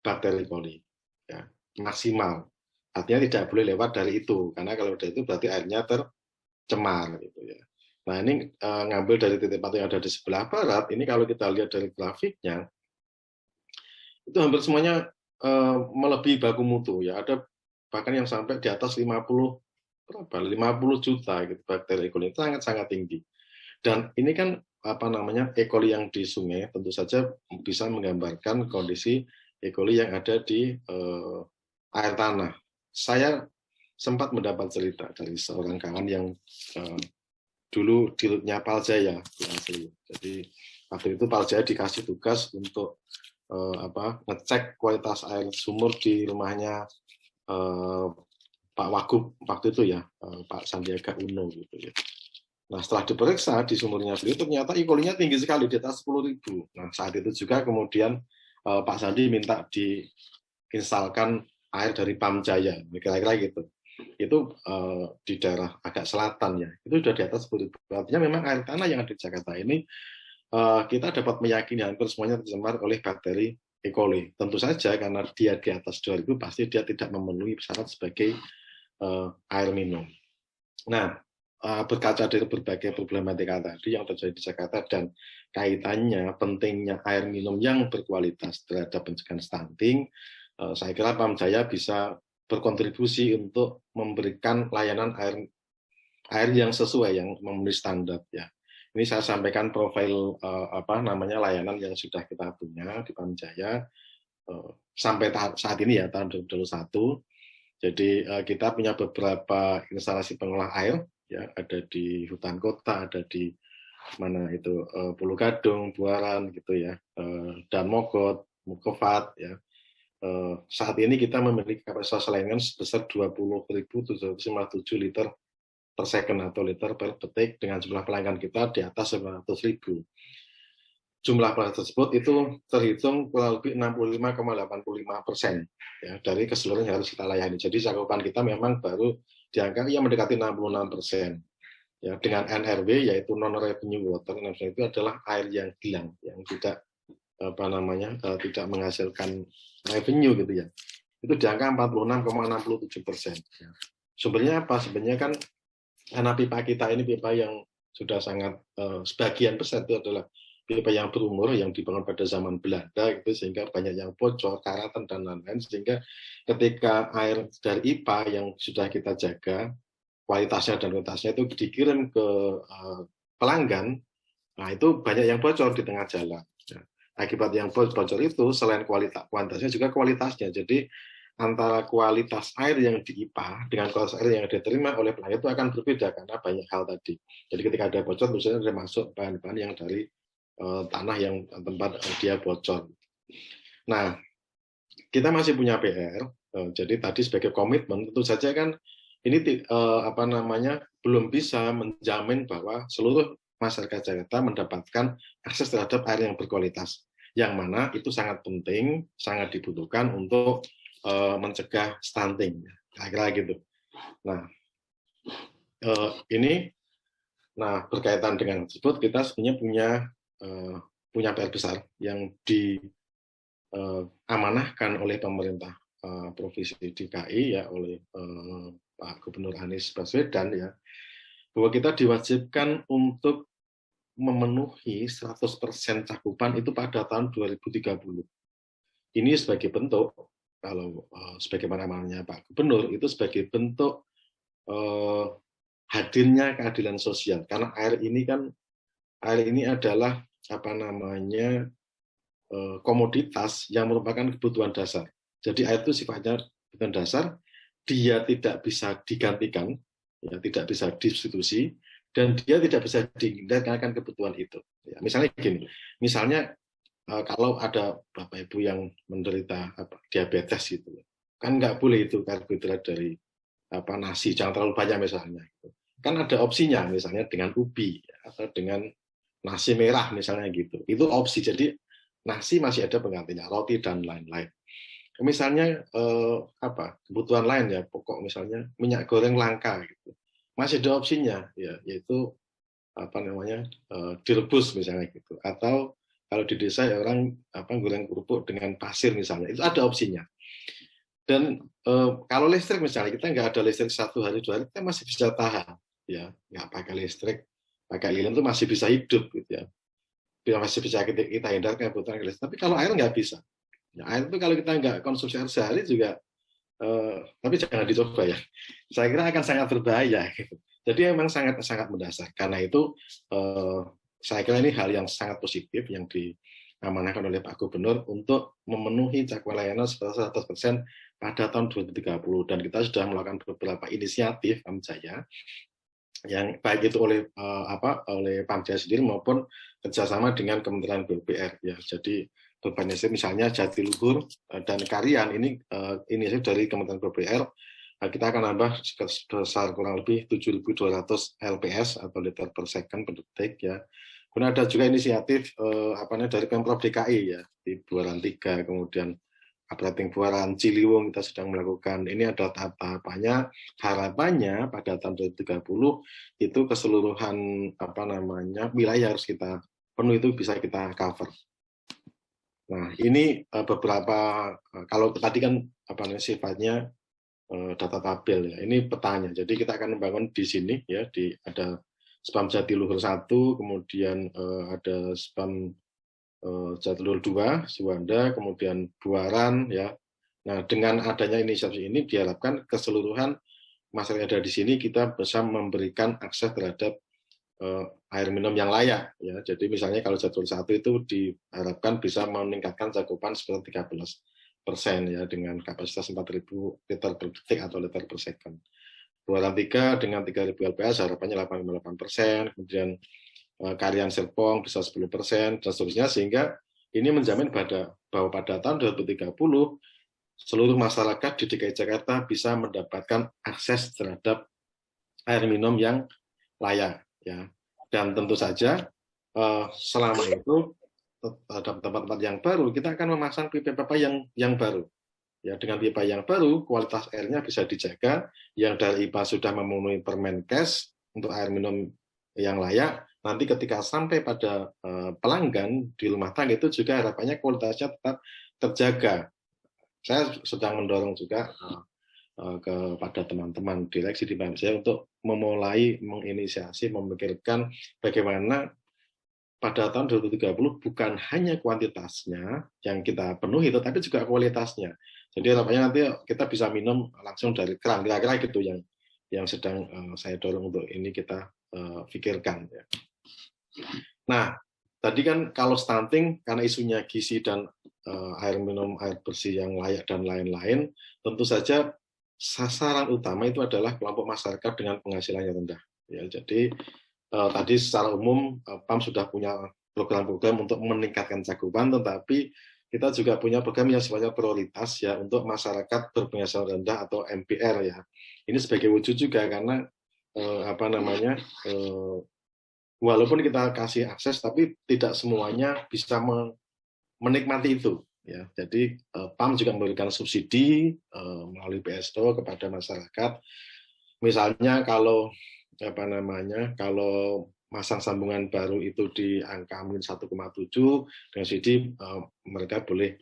bakteri coli. Ya, maksimal. Artinya tidak boleh lewat dari itu, karena kalau dari itu berarti airnya tercemar. Gitu ya. Nah ini ngambil dari titik pantau yang ada di sebelah barat, ini kalau kita lihat dari grafiknya, itu hampir semuanya melebihi baku mutu. Ya. Ada bahkan yang sampai di atas 50 juta gitu, bakteri E. coli, itu sangat-sangat tinggi. Dan ini kan E. coli yang di sungai tentu saja bisa menggambarkan kondisi E. coli yang ada di air tanah. Saya sempat mendapat cerita dari seorang kawan yang dulu dirutnya Paljaya. Jadi waktu itu Paljaya dikasih tugas untuk ngecek kualitas air sumur di rumahnya Pak Wagub waktu itu ya, Pak Sandiaga Uno gitu ya. Nah setelah diperiksa di sumurnya beliau ternyata E. coli-nya tinggi sekali di atas 10.000. Nah saat itu juga kemudian Pak Sandi minta diinstalkan air dari Pamjaya, kira-kira gitu. Itu di daerah agak selatan ya, itu sudah di atas 10.000. Artinya memang air tanah yang ada di Jakarta ini kita dapat meyakini hampir semuanya tercemar oleh bakteri E. coli. Tentu saja karena dia di atas 2.000 pasti dia tidak memenuhi syarat sebagai air minum. Nah, berkaca dari berbagai problematika tadi yang terjadi di Jakarta dan kaitannya pentingnya air minum yang berkualitas terhadap pencegahan stunting, saya kira Pamjaya bisa berkontribusi untuk memberikan layanan air yang sesuai, yang memenuhi standar ya. Ini saya sampaikan profil layanan yang sudah kita punya di Pamjaya sampai saat ini ya tahun 2021. Jadi kita punya beberapa instalasi pengolah air ya, ada di hutan kota, ada di mana itu Pulau Gadung, Buaran gitu ya, dan Mogot, Mukofat ya. Saat ini kita memiliki kapasitas layanan sebesar 20.757 liter per second atau liter per detik dengan jumlah pelanggan kita di atas 900.000. Jumlah pelanggan tersebut itu terhitung kurang lebih 65,85% ya, dari keseluruhan yang harus kita layani. Jadi cakupan kita memang baru di angka yang mendekati 66%. Ya, dengan NRW yaitu non revenue water, itu adalah air yang hilang, yang tidak tidak menghasilkan revenue gitu ya. Itu di angka 46,67%. Ya. Sumbernya apa? Sebenarnya kan karena pipa kita ini pipa yang sudah sangat sebagian besar itu adalah pipa yang berumur yang dibangun pada zaman Belanda gitu, sehingga banyak yang bocor, karatan dan lain-lain, sehingga ketika air dari IPA yang sudah kita jaga kualitasnya dan kualitasnya itu dikirim ke pelanggan, nah itu banyak yang bocor di tengah jalan. Ya. Akibat yang bocor itu selain kualitasnya juga kualitasnya. Jadi antara kualitas air yang di IPA dengan kualitas air yang diterima oleh pelanggan itu akan berbeda karena banyak hal tadi. Jadi ketika ada bocor, misalnya ada masuk bahan-bahan yang dari tanah yang tempat dia bocor. Nah, kita masih punya PR. Jadi tadi sebagai komitmen tentu saja kan ini belum bisa menjamin bahwa seluruh masyarakat Jakarta mendapatkan akses terhadap air yang berkualitas, yang mana itu sangat penting, sangat dibutuhkan untuk mencegah stunting, kira-kira gitu. Nah, berkaitan dengan tersebut kita sebenarnya punya PR besar yang diamanahkan oleh pemerintah Provinsi DKI ya, oleh Pak Gubernur Anies Baswedan ya. bahwa kita diwajibkan untuk memenuhi 100% cakupan itu pada tahun 2030. Ini sebagai bentuk, kalau sebagaimana namanya Pak Gubernur, itu sebagai bentuk hadirnya keadilan sosial. Karena air ini adalah komoditas yang merupakan kebutuhan dasar. Jadi air itu sifatnya kebutuhan dasar, dia tidak bisa digantikan, ya, tidak bisa disubstitusi, dan dia tidak bisa dihindarkan kebutuhan itu. Ya, misalnya gini, kalau ada Bapak Ibu yang menderita diabetes gitu, kan nggak boleh itu karbohidrat dari nasi, jangan terlalu banyak misalnya. Kan ada opsinya, misalnya dengan ubi atau dengan nasi merah misalnya gitu. Itu opsi. Jadi nasi masih ada penggantinya, roti dan lain-lain. Misalnya kebutuhan lain ya, pokok misalnya minyak goreng langka gitu. Masih ada opsinya ya, yaitu direbus misalnya gitu. Atau kalau di desa ya orang goreng kerupuk dengan pasir misalnya, itu ada opsinya. Dan kalau listrik misalnya, kita nggak ada listrik 1 hari 2 hari, kita masih bisa tahan ya, nggak pakai listrik, pakai lilin itu masih bisa hidup gitu ya, masih bisa kita hindarkan kebutuhan listrik. Tapi kalau air nggak bisa ya, air itu kalau kita nggak konsumsi air sehari juga tapi jangan dicoba ya, saya kira akan sangat berbahaya gitu. Jadi memang sangat mendasar. Karena itu saya kira ini hal yang sangat positif yang diamanahkan oleh Pak Gubernur untuk memenuhi cakupan layanan 100% pada tahun 2030. Dan kita sudah melakukan beberapa inisiatif Pamjaya, yang baik itu oleh Pamjaya sendiri maupun kerjasama dengan Kementerian PUPR. Ya, jadi beberapa inisiatif misalnya Jatiluhur dan Karyan ini inisiatif dari Kementerian PUPR. Kita akan nambah sebesar kurang lebih 7.200 LPS atau liter per second per detik ya. Kemudian ada juga inisiatif dari Pemprov DKI ya, di Buaran 3, kemudian Aprating Buaran, Ciliwung kita sedang melakukan. Ini ada tahap-tahapannya. Harapannya pada tahun 2030 itu keseluruhan wilayah harus kita penuh, itu bisa kita cover. Nah, ini beberapa, kalau tadi kan sifatnya data tabel ya. Ini petanya. Jadi kita akan membangun di sini ya, ada spam Jatiluhur 1, kemudian ada spam Jatiluhur 2, Suwanda, kemudian Buaran ya. Nah, dengan adanya inisiatif ini diharapkan keseluruhan masyarakat yang ada di sini kita bisa memberikan akses terhadap air minum yang layak ya. Jadi misalnya kalau Jatiluhur 1 itu diharapkan bisa meningkatkan cakupan sekitar 13% ya, dengan kapasitas 4.000 liter per detik atau liter per second. Buaran 3 dengan 3.000 LPS harapannya 8,8%, kemudian Karyan Serpong bisa 10%, dan seterusnya, sehingga ini menjamin bahwa pada tahun 2030 seluruh masyarakat di DKI Jakarta bisa mendapatkan akses terhadap air minum yang layak ya. Dan tentu saja selama itu tempat-tempat yang baru, kita akan memasang pipa-pipa yang baru. Ya, dengan pipa yang baru, kualitas airnya bisa dijaga. Yang dari IPA sudah memenuhi Permenkes untuk air minum yang layak. Nanti ketika sampai pada pelanggan di rumah tangga itu juga harapannya kualitasnya tetap terjaga. Saya sedang mendorong juga kepada teman-teman direksi di Pamjaya untuk memulai menginisiasi, memikirkan bagaimana pada tahun 2030 bukan hanya kuantitasnya yang kita penuhi, tetapi juga kualitasnya. Jadi harapannya nanti kita bisa minum langsung dari keran, kira-kira gitu yang sedang saya dorong untuk ini kita pikirkan. Ya. Nah, tadi kan kalau stunting karena isunya gizi dan air minum, air bersih yang layak dan lain-lain, tentu saja sasaran utama itu adalah kelompok masyarakat dengan penghasilan yang rendah. Ya, jadi tadi secara umum PAM sudah punya program-program untuk meningkatkan cakupan, tetapi kita juga punya program yang sifatnya prioritas ya untuk masyarakat berpenghasilan rendah atau MPR ya. Ini sebagai wujud juga karena walaupun kita kasih akses, tapi tidak semuanya bisa menikmati itu. Ya, jadi PAM juga memberikan subsidi melalui PSO kepada masyarakat. Misalnya kalau kalau masang sambungan baru itu di angka -1,7 dengan subsidi, mereka boleh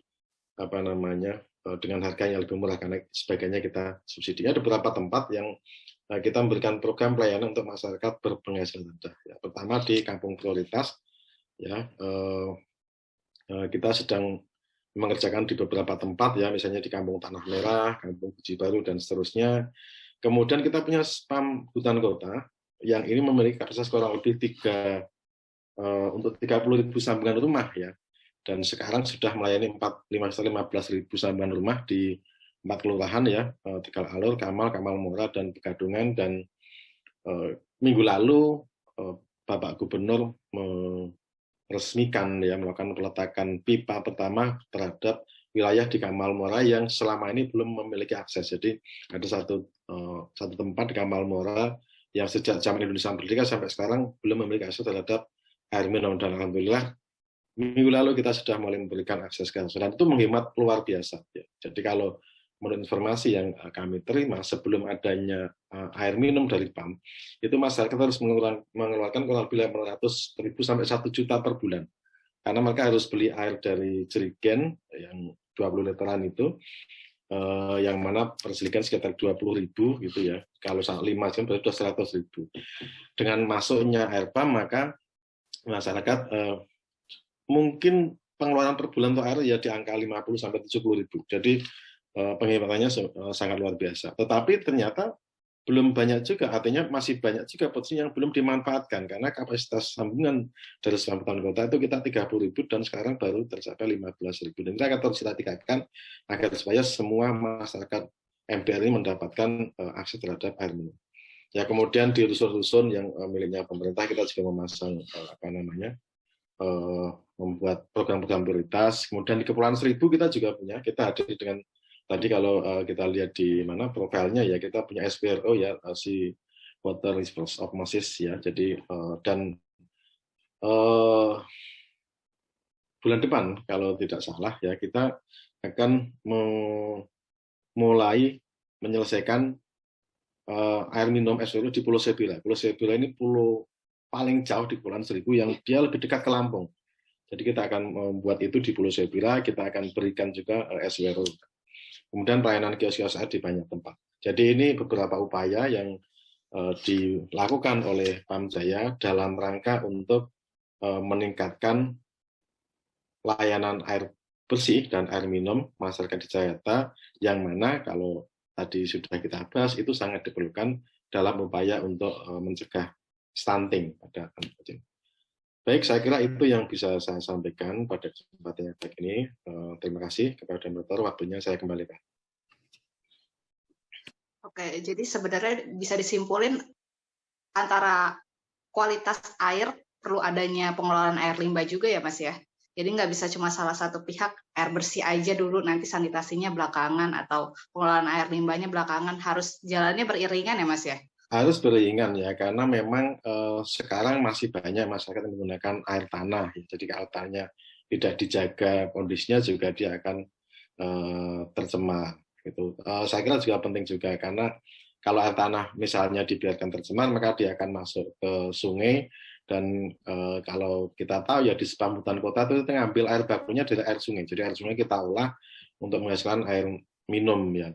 dengan harga yang lebih murah karena sebagainya kita subsidi. Ada beberapa tempat yang kita memberikan program pelayanan untuk masyarakat berpenghasilan rendah. Ya, pertama di kampung prioritas, ya kita sedang mengerjakan di beberapa tempat, ya misalnya di Kampung Tanah Merah, Kampung Puji Baru dan seterusnya. Kemudian kita punya spam hutan kota yang ini memiliki kapasitas kurang lebih untuk 30.000 sambungan rumah, ya. Dan sekarang sudah melayani 15.000 sambungan rumah di 4 kelurahan, ya, Tegal Alur, Kamal, Kamal Muara, dan Pegadungan. Dan minggu lalu Bapak Gubernur meresmikan, ya, melakukan peletakan pipa pertama terhadap wilayah di Kamal Muara yang selama ini belum memiliki akses. Jadi ada satu tempat di Kamal Muara yang sejak zaman Indonesia Merdeka sampai sekarang belum memiliki akses terhadap air minum, dan alhamdulillah minggu lalu kita sudah mulai memberikan akses ke sana, dan itu menghemat luar biasa, ya. Jadi kalau menurut informasi yang kami terima, sebelum adanya air minum dari PAM, itu masyarakat harus mengeluarkan kurang lebih 500.000 sampai 1 juta per bulan. Karena mereka harus beli air dari jerigen yang 20 literan itu, yang mana perselikan sekitar 20.000 gitu, ya. Kalau 5 jam berarti sudah 100.000. Dengan masuknya air PAM, maka masyarakat mungkin pengeluaran per bulan untuk air ya di angka 50 sampai 70.000. Jadi penghematannya sangat luar biasa. Tetapi ternyata belum banyak juga, artinya masih banyak juga potensi yang belum dimanfaatkan, karena kapasitas sambungan dari Sambungan Kota itu kita 30.000 dan sekarang baru tercapai 15.000. Dan kita akan terus kita tingkatkan agar supaya semua masyarakat MPR ini mendapatkan akses terhadap air minum. Ya, kemudian di rusun-rusun yang miliknya pemerintah kita juga memasang membuat program-program prioritas. Kemudian di Kepulauan Seribu kita juga punya, kita hadir dengan tadi kalau kita lihat di mana profilnya, ya kita punya SPRO, ya, si Water Resource Osmosis, ya. Jadi dan bulan depan kalau tidak salah, ya kita akan mulai menyelesaikan air minum SPRO di Pulau Sebila. Pulau Sebila ini pulau paling jauh di Kepulauan Seribu yang dia lebih dekat ke Lampung. Jadi kita akan membuat itu di Pulau Sebila, kita akan berikan juga SPRO. Kemudian pelayanan kios-kios air di banyak tempat. Jadi ini beberapa upaya yang dilakukan oleh PAM Jaya dalam rangka untuk meningkatkan layanan air bersih dan air minum masyarakat di Jayata, yang mana kalau tadi sudah kita bahas itu sangat diperlukan dalam upaya untuk mencegah stunting pada anak kecil. Baik, saya kira itu yang bisa saya sampaikan pada kesempatan yang baik ini. Terima kasih kepada moderator, waktunya saya kembalikan. Oke, jadi sebenarnya bisa disimpulin antara kualitas air perlu adanya pengelolaan air limbah juga ya, Mas, ya? Jadi nggak bisa cuma salah satu pihak air bersih aja dulu, nanti sanitasinya belakangan, atau pengelolaan air limbahnya belakangan, harus jalannya beriringan ya, Mas, ya? Harus beriringan, ya, karena memang sekarang masih banyak masyarakat yang menggunakan air tanah. Jadi kalau air tanahnya tidak dijaga kondisinya juga dia akan tercemar. Gitu. Saya kira juga penting juga, karena kalau air tanah misalnya dibiarkan tercemar, maka dia akan masuk ke sungai. Dan kalau kita tahu ya di spam hutan kota itu kita ngambil air bakunya dari air sungai. Jadi air sungai kita olah untuk menghasilkan air minum, ya.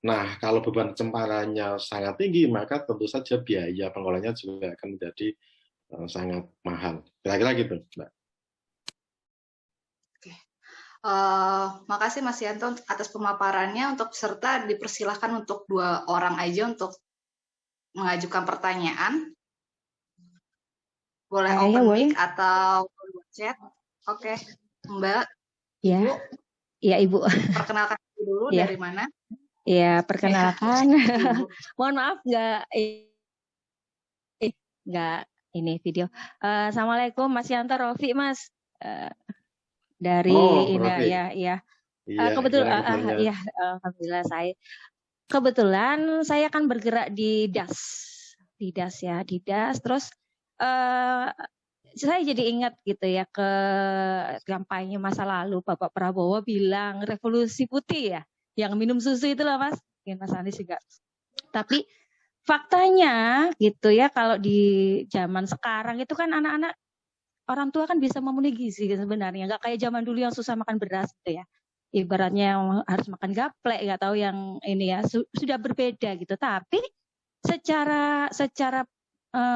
Nah, kalau beban pencemarannya sangat tinggi, maka tentu saja biaya pengolahannya juga akan menjadi sangat mahal. Kira-kira gitu, Mbak. Oke. Makasih Mas Yanto atas pemaparannya. Untuk peserta dipersilahkan untuk 2 orang aja untuk mengajukan pertanyaan. Boleh open mic atau chat. Oke, Mbak. Ya. Ibu. Ya, Ibu. Perkenalkan dulu ya. Dari mana? Ya, perkenalkan. Mohon maaf nggak ini video. Assalamualaikum Mas Yanto, Rofi, Mas. Dari ini ya. Kebetulan ya, alhamdulillah kebetulan saya kan bergerak di DAS ya, di DAS. Terus saya jadi ingat gitu ya ke kampanye masa lalu Bapak Prabowo bilang revolusi putih ya, yang minum susu itu loh Mas, mungkin Mas Anies juga. Tapi faktanya gitu ya, kalau di zaman sekarang itu kan anak-anak, orang tua kan bisa memenuhi gizi sebenarnya, nggak kayak zaman dulu yang susah makan beras gitu ya. Ibaratnya yang harus makan gaplek, nggak tahu yang ini ya, sudah berbeda gitu. Tapi secara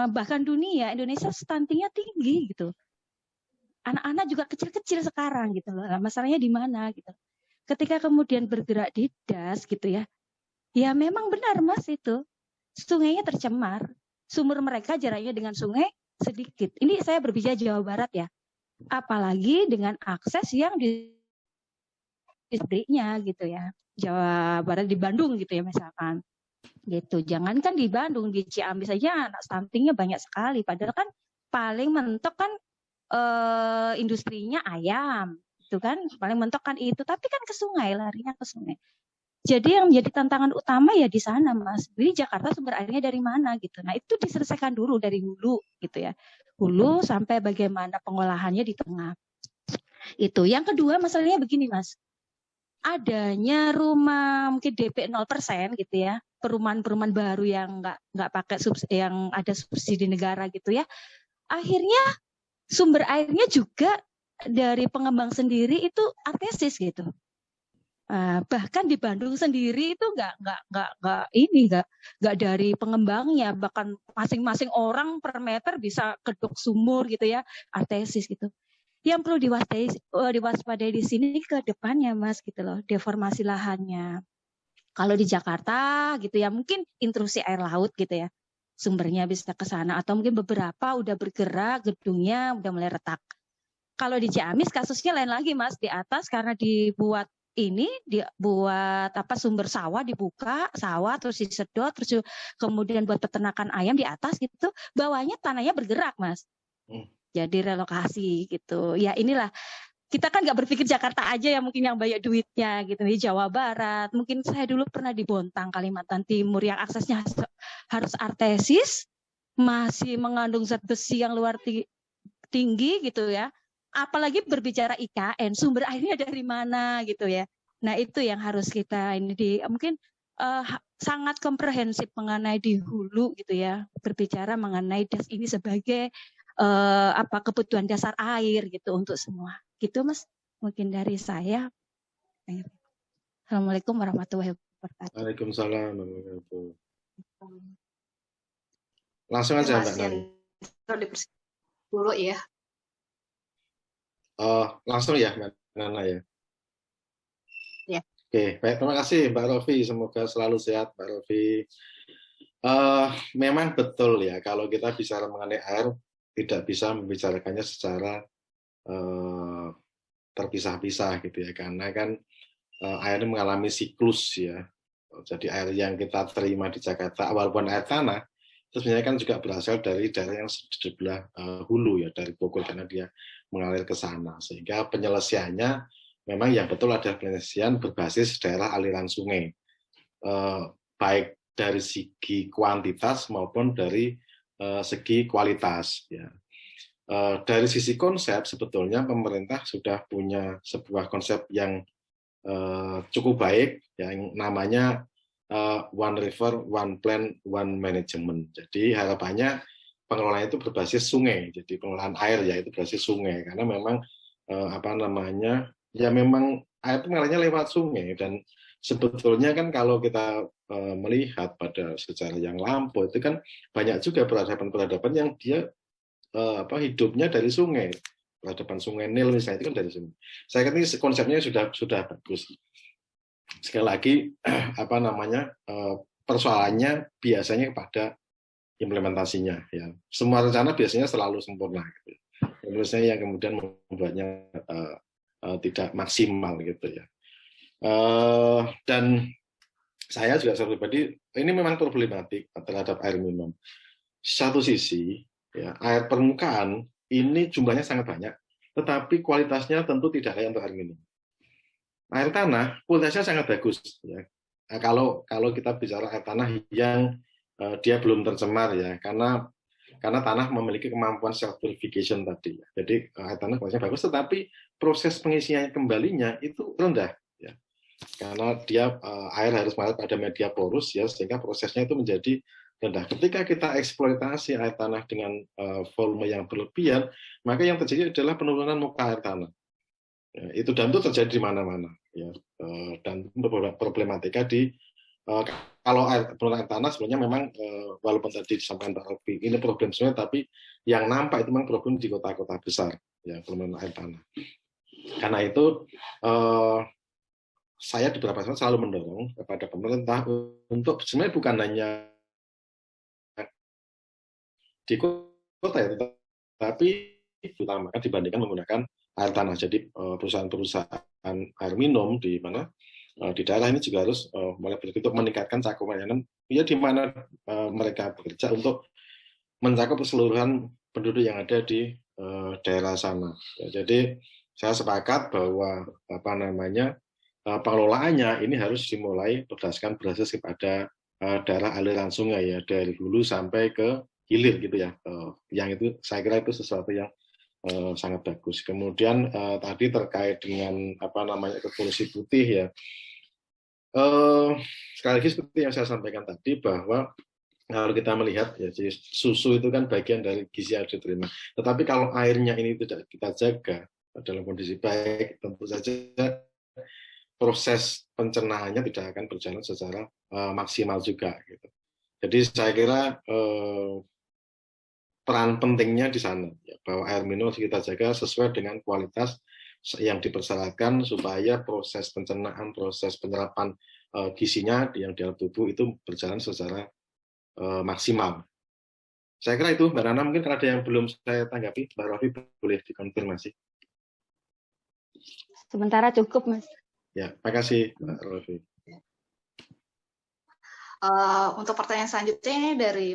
bahkan dunia Indonesia stuntingnya tinggi gitu. Anak-anak juga kecil-kecil sekarang gitu loh. Nah, masalahnya di mana gitu. Ketika kemudian bergerak di das gitu ya. Ya memang benar Mas itu. Sungainya tercemar. Sumber mereka jaraknya dengan sungai sedikit. Ini saya berbicara Jawa Barat ya. Apalagi dengan akses yang di pabriknya gitu ya. Jawa Barat di Bandung gitu ya misalkan. Gitu. Jangankan di Bandung, di Ciamis saja anak stuntingnya banyak sekali. Padahal kan paling mentok kan industrinya ayam. Itu kan paling mentok kan itu, tapi kan ke sungai, larinya ke sungai. Jadi yang menjadi tantangan utama ya di sana Mas. Di Jakarta sumber airnya dari mana gitu. Nah itu diselesaikan dulu dari hulu gitu ya. Hulu sampai bagaimana pengolahannya di tengah. Itu. Yang kedua masalahnya begini Mas. Adanya rumah mungkin DP 0% gitu ya. Perumahan-perumahan baru yang nggak pakai yang ada subsidi negara gitu ya. Akhirnya sumber airnya juga dari pengembang sendiri itu artesis gitu. Bahkan di Bandung sendiri itu nggak dari pengembangnya, bahkan masing-masing orang per meter bisa kedok sumur gitu ya, artesis gitu. Yang perlu diwaspadai di sini ke depannya Mas gitu loh, deformasi lahannya. Kalau di Jakarta gitu ya mungkin intrusi air laut gitu ya, sumbernya bisa ke sana atau mungkin beberapa udah bergerak gedungnya udah mulai retak. Kalau di Ciamis kasusnya lain lagi Mas, di atas karena dibuat sumber sawah dibuka, sawah terus disedot, terus kemudian buat peternakan ayam di atas gitu, bawahnya tanahnya bergerak Mas. Jadi relokasi gitu. Ya inilah, kita kan nggak berpikir Jakarta aja yang mungkin yang banyak duitnya gitu, di Jawa Barat. Mungkin saya dulu pernah di Bontang, Kalimantan Timur yang aksesnya harus artesis, masih mengandung zat besi yang luar tinggi gitu ya. Apalagi berbicara IKN, sumber airnya dari mana gitu ya. Nah itu yang harus kita mungkin sangat komprehensif mengenai di hulu gitu ya. Berbicara mengenai das ini sebagai kebutuhan dasar air gitu untuk semua. Gitu Mas, mungkin dari saya. Assalamualaikum warahmatullahi wabarakatuh. Waalaikumsalam warahmatullahi wabarakatuh. Langsung aja Mbak Nani. Dulu ya. Langsung ya Mbak Nana ya. Ya. Oke, baik, terima kasih Mbak Rofi. Semoga selalu sehat Mbak Rofi. Memang betul ya, kalau kita bicara mengenai air, tidak bisa membicarakannya secara terpisah-pisah gitu ya, karena kan air mengalami siklus ya. Jadi air yang kita terima di Jakarta, walaupun air tanah, itu sebenarnya kan juga berasal dari daerah yang di sebelah hulu ya, dari Bogor, karena dia mengalir ke sana. Sehingga penyelesaiannya memang yang betul ada penyelesaian berbasis daerah aliran sungai. Baik dari segi kuantitas maupun dari segi kualitas. Ya. Dari sisi konsep, sebetulnya pemerintah sudah punya sebuah konsep yang cukup baik, yang namanya One River, One Plan, One Management. Jadi harapannya pengelolaan itu berbasis sungai. Jadi pengelolaan air ya itu berbasis sungai, karena memang memang air itu mengalirnya lewat sungai. Dan sebetulnya kan kalau kita melihat pada sejarah yang lampau itu kan banyak juga peradaban-peradaban yang dia hidupnya dari sungai. Peradaban Sungai Nil misalnya itu kan dari sungai. Saya kira ini konsepnya sudah bagus. Sekali lagi persoalannya biasanya pada implementasinya ya. Semua rencana biasanya selalu sempurna gitu. Yang kemudian membuatnya tidak maksimal gitu ya. Dan saya juga secara pribadi ini memang problematik terhadap air minum. Satu sisi ya, air permukaan ini jumlahnya sangat banyak, tetapi kualitasnya tentu tidak layak untuk air minum. Air tanah kualitasnya sangat bagus ya. Nah, kalau kita bicara air tanah yang dia belum tercemar ya, karena tanah memiliki kemampuan self purification tadi ya. Jadi air tanah kualitasnya bagus, tetapi proses pengisian kembalinya itu rendah ya. Karena dia air harus masuk pada media porus ya, sehingga prosesnya itu menjadi rendah. Ketika kita eksploitasi air tanah dengan volume yang berlebihan, maka yang terjadi adalah penurunan muka air tanah. Ya, itu terjadi di mana-mana ya. Dan problematika di Kalau penurunan air tanah sebenarnya memang walaupun tadi disampaikan Pak Alfi, ini problem sebenarnya, tapi yang nampak itu memang problem di kota-kota besar, ya, penurunan air tanah. Karena itu saya di beberapa saat selalu mendorong kepada pemerintah untuk sebenarnya bukan hanya di kota ya, tapi utamakan dibandingkan menggunakan air tanah. Jadi perusahaan-perusahaan air minum di mana di daerah ini juga harus mulai berpikir untuk meningkatkan cakupan layanan ya di mana mereka bekerja untuk mencakup keseluruhan penduduk yang ada di daerah sana. Ya, jadi saya sepakat bahwa pengelolaannya ini harus dimulai berdasarkan berbasis kepada daerah aliran sungai ya, dari hulu sampai ke hilir gitu ya. Yang itu saya kira itu sesuatu yang sangat bagus. Kemudian tadi terkait dengan revolusi putih ya. Sekali lagi seperti yang saya sampaikan tadi bahwa kalau kita melihat ya, jadi susu itu kan bagian dari gizi yang diterima. Tetapi kalau airnya ini tidak kita jaga dalam kondisi baik, tentu saja proses pencernaannya tidak akan berjalan secara maksimal juga. Gitu. Jadi saya kira peran pentingnya di sana, ya, bahwa air minum harus kita jaga sesuai dengan kualitas yang dipersyaratkan supaya proses pencernaan, proses penyerapan gizinya yang di dalam tubuh itu berjalan secara maksimal. Saya kira itu, Mbak Nana, mungkin karena ada yang belum saya tanggapi, Mbak Rofi boleh dikonfirmasi. Sementara cukup, Mas. Ya, makasih Mbak Rofi. Untuk pertanyaan selanjutnya ini dari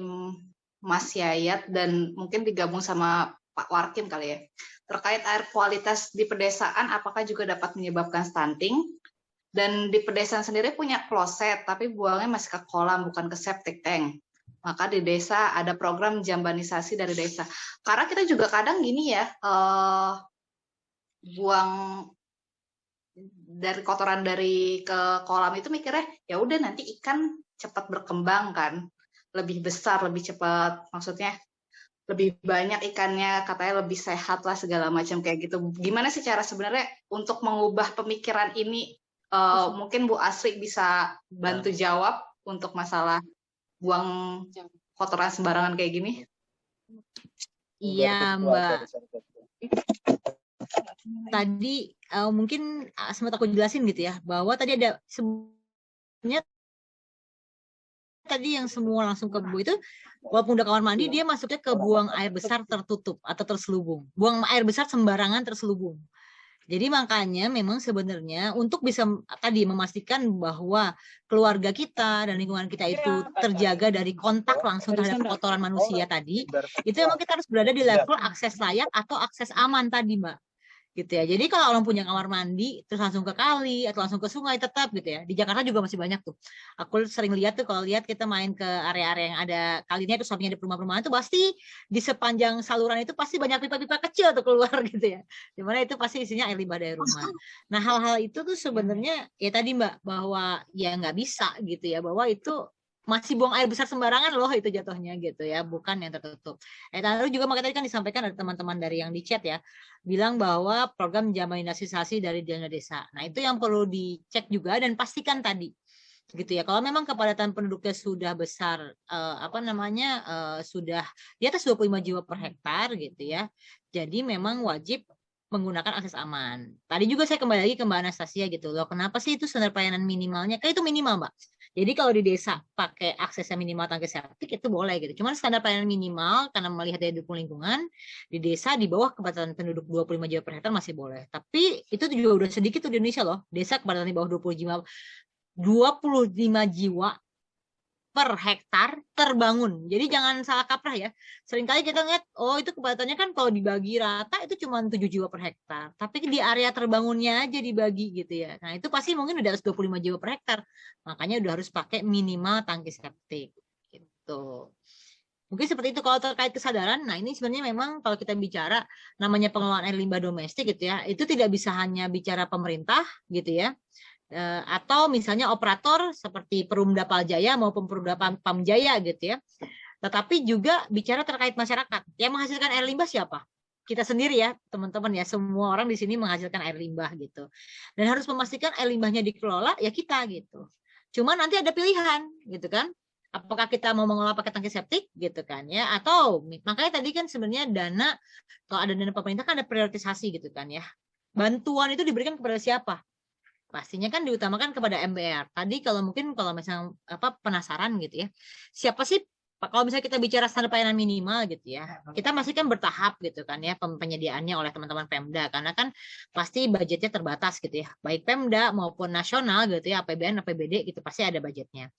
Mas Yayat dan mungkin digabung sama Pak Warkim kali ya. Terkait air kualitas di pedesaan, apakah juga dapat menyebabkan stunting? Dan di pedesaan sendiri punya kloset, tapi buangnya masih ke kolam, bukan ke septic tank. Maka di desa ada program jambanisasi dari desa. Karena kita juga kadang gini ya, buang dari kotoran dari ke kolam itu mikirnya, ya udah nanti ikan cepat berkembang kan, lebih besar, lebih cepat, maksudnya lebih banyak ikannya, katanya lebih sehat lah segala macam kayak gitu. Gimana sih cara sebenarnya untuk mengubah pemikiran ini? Mungkin Bu Asri bisa bantu jawab untuk masalah buang kotoran sembarangan kayak gini. Iya Mbak. Tadi mungkin sempat aku jelasin gitu ya, bahwa tadi ada sebenarnya tadi yang semua langsung ke bu itu, walaupun udah kamar mandi dia masuknya ke buang air besar tertutup atau terselubung, buang air besar sembarangan terselubung. Jadi makanya memang sebenarnya untuk bisa tadi memastikan bahwa keluarga kita dan lingkungan kita itu terjaga dari kontak langsung terhadap kotoran manusia tadi, itu memang kita harus berada di level akses layak atau akses aman tadi Mbak. Gitu ya. Jadi kalau orang punya kamar mandi terus langsung ke kali atau langsung ke sungai tetap gitu ya. Di Jakarta juga masih banyak tuh. Aku sering lihat tuh kalau lihat kita main ke area-area yang ada kalinya itu sampingnya ada perumahan-perumahan itu pasti di sepanjang saluran itu pasti banyak pipa-pipa kecil tuh keluar gitu ya. Dimana itu pasti isinya air limbah dari rumah. Nah hal-hal itu tuh sebenarnya ya tadi Mbak bahwa ya nggak bisa gitu ya, bahwa itu masih buang air besar sembarangan loh itu jatuhnya gitu ya, bukan yang tertutup. Lalu juga makanya tadi kan disampaikan ada teman-teman dari yang di chat ya, bilang bahwa program jambanisasi dari dana desa. Nah itu yang perlu dicek juga dan pastikan tadi gitu ya. Kalau memang kepadatan penduduknya sudah besar, sudah di atas 25 jiwa per hektar gitu ya, jadi memang wajib menggunakan akses aman. Tadi juga saya kembali lagi ke Mbak Anastasia gitu loh. Kenapa sih itu standar pelayanan minimalnya? Kayak itu minimal Mbak. Jadi kalau di desa pakai aksesnya minimal tangki septik itu boleh gitu. Cuman standar pelayanan minimal karena melihat dari dukung lingkungan di desa di bawah kepadatan penduduk 25 jiwa per hektar masih boleh. Tapi itu juga udah sedikit tuh di Indonesia loh. Desa kepadatan di bawah 25 jiwa per hektar terbangun. Jadi jangan salah kaprah ya. Seringkali kita ngeliat, oh itu kepadatannya kan kalau dibagi rata itu cuma 7 jiwa per hektar. Tapi di area terbangunnya aja dibagi gitu ya. Nah itu pasti mungkin udah harus 25 jiwa per hektar. Makanya udah harus pakai minimal tangki septik. Gitu. Mungkin seperti itu kalau terkait kesadaran. Nah ini sebenarnya memang kalau kita bicara namanya pengelolaan air limbah domestik gitu ya. Itu tidak bisa hanya bicara pemerintah gitu ya. Atau misalnya operator seperti Perumda Paljaya maupun Perumda Pamjaya gitu ya. Tetapi juga bicara terkait masyarakat. Yang menghasilkan air limbah siapa? Kita sendiri ya, teman-teman ya. Semua orang di sini menghasilkan air limbah gitu. Dan harus memastikan air limbahnya dikelola ya kita gitu. Cuma nanti ada pilihan gitu kan. Apakah kita mau mengelola pakai tangki septik gitu kan ya, atau makanya tadi kan sebenarnya dana, kalau ada dana pemerintah kan ada prioritisasi gitu kan ya. Bantuan itu diberikan kepada siapa? Pastinya kan diutamakan kepada MBR. Tadi kalau mungkin kalau misalnya penasaran gitu ya, siapa sih kalau misalnya kita bicara standar pelayanan minimal gitu ya, kita masih kan bertahap gitu kan ya penyediaannya oleh teman-teman Pemda, karena kan pasti budgetnya terbatas gitu ya, baik Pemda maupun nasional gitu ya, APBN, APBD gitu pasti ada budgetnya.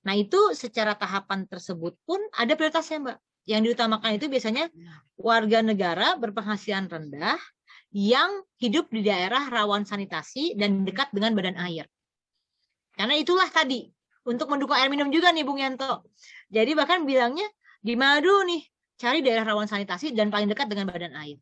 Nah itu secara tahapan tersebut pun ada prioritasnya Mbak. Yang diutamakan itu biasanya warga negara berpenghasilan rendah yang hidup di daerah rawan sanitasi dan dekat dengan badan air. Karena itulah tadi, untuk mendukung air minum juga nih Bung Yanto. Jadi bahkan bilangnya di Madu nih, cari daerah rawan sanitasi dan paling dekat dengan badan air.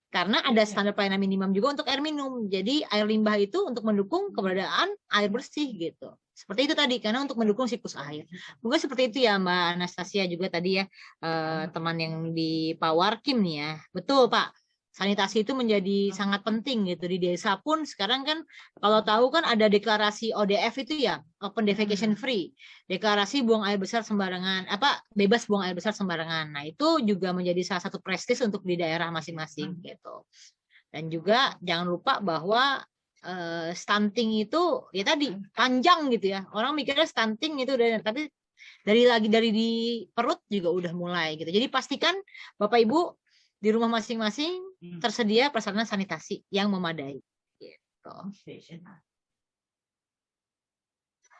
Karena ada standar pelayanan minimum juga untuk air minum. Jadi air limbah itu untuk mendukung keberadaan air bersih gitu. Seperti itu tadi, karena untuk mendukung siklus air. Mungkin seperti itu ya Mbak Anastasia juga tadi ya, teman yang di Pak Warkim nih ya. Betul Pak. Sanitasi itu menjadi sangat penting gitu. Di desa pun sekarang kan kalau tahu kan ada deklarasi ODF itu ya, Open Defecation Free. Deklarasi buang air besar sembarangan, bebas buang air besar sembarangan. Nah, itu juga menjadi salah satu prestis untuk di daerah masing-masing gitu. Dan juga jangan lupa bahwa stunting itu ya tadi panjang gitu ya. Orang mikirnya stunting itu tapi dari di perut juga udah mulai gitu. Jadi pastikan Bapak Ibu di rumah masing-masing tersedia prasarana sanitasi yang memadai. Gitu.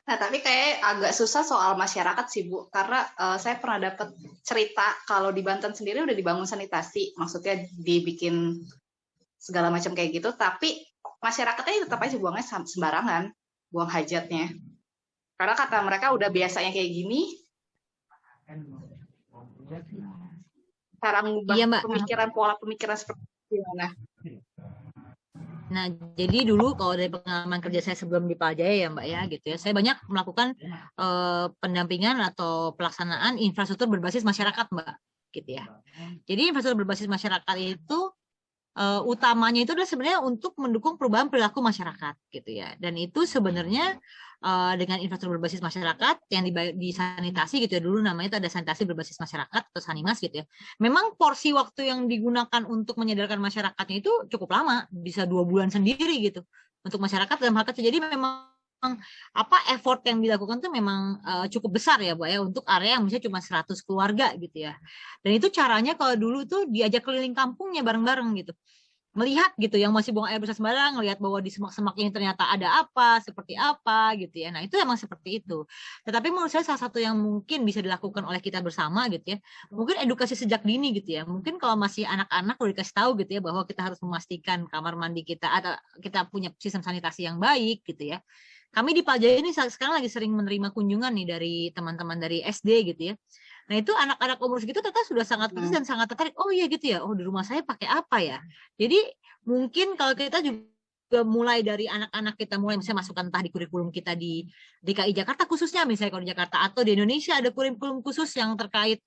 Nah, tapi kayak agak susah soal masyarakat sih, Bu. Karena saya pernah dapat cerita kalau di Banten sendiri udah dibangun sanitasi. Maksudnya dibikin segala macam kayak gitu. Tapi masyarakatnya tetap aja buangnya sembarangan. Buang hajatnya. Karena kata mereka udah biasanya kayak gini. Cara mengubah pemikiran, pola pemikiran seperti gimana? Nah, jadi dulu kalau dari pengalaman kerja saya sebelum di Paljaya ya Mbak ya gitu ya, saya banyak melakukan pendampingan atau pelaksanaan infrastruktur berbasis masyarakat Mbak gitu ya. Jadi infrastruktur berbasis masyarakat itu utamanya itu adalah sebenarnya untuk mendukung perubahan perilaku masyarakat gitu ya. Dan itu sebenarnya dengan infrastruktur berbasis masyarakat yang disanitasi gitu ya, dulu namanya itu ada sanitasi berbasis masyarakat atau Sanimas gitu ya. Memang porsi waktu yang digunakan untuk menyadarkan masyarakatnya itu cukup lama, bisa 2 bulan sendiri gitu untuk masyarakat dalam hal kecil. Jadi memang effort yang dilakukan itu memang cukup besar ya Bu ya, untuk area yang misalnya cuma 100 keluarga gitu ya. Dan itu caranya kalau dulu tuh diajak keliling kampungnya bareng-bareng gitu. Melihat gitu yang masih buang air besar sembarang, lihat bahwa di semak-semak ini ternyata ada apa, seperti apa gitu ya. Nah, itu emang seperti itu. Tetapi menurut saya salah satu yang mungkin bisa dilakukan oleh kita bersama gitu ya, mungkin edukasi sejak dini gitu ya. Mungkin kalau masih anak-anak perlu dikasih tahu gitu ya, bahwa kita harus memastikan kamar mandi kita atau kita punya sistem sanitasi yang baik gitu ya. Kami di Paljaya ini sekarang lagi sering menerima kunjungan nih dari teman-teman dari SD gitu ya. Nah itu anak-anak umur segitu ternyata sudah sangat kritis dan sangat tertarik. Oh iya gitu ya, oh di rumah saya pakai apa ya. Jadi mungkin kalau kita juga mulai dari anak-anak kita mulai misalnya masukkan entah di kurikulum kita di DKI Jakarta khususnya misalnya kalau di Jakarta atau di Indonesia ada kurikulum khusus yang terkait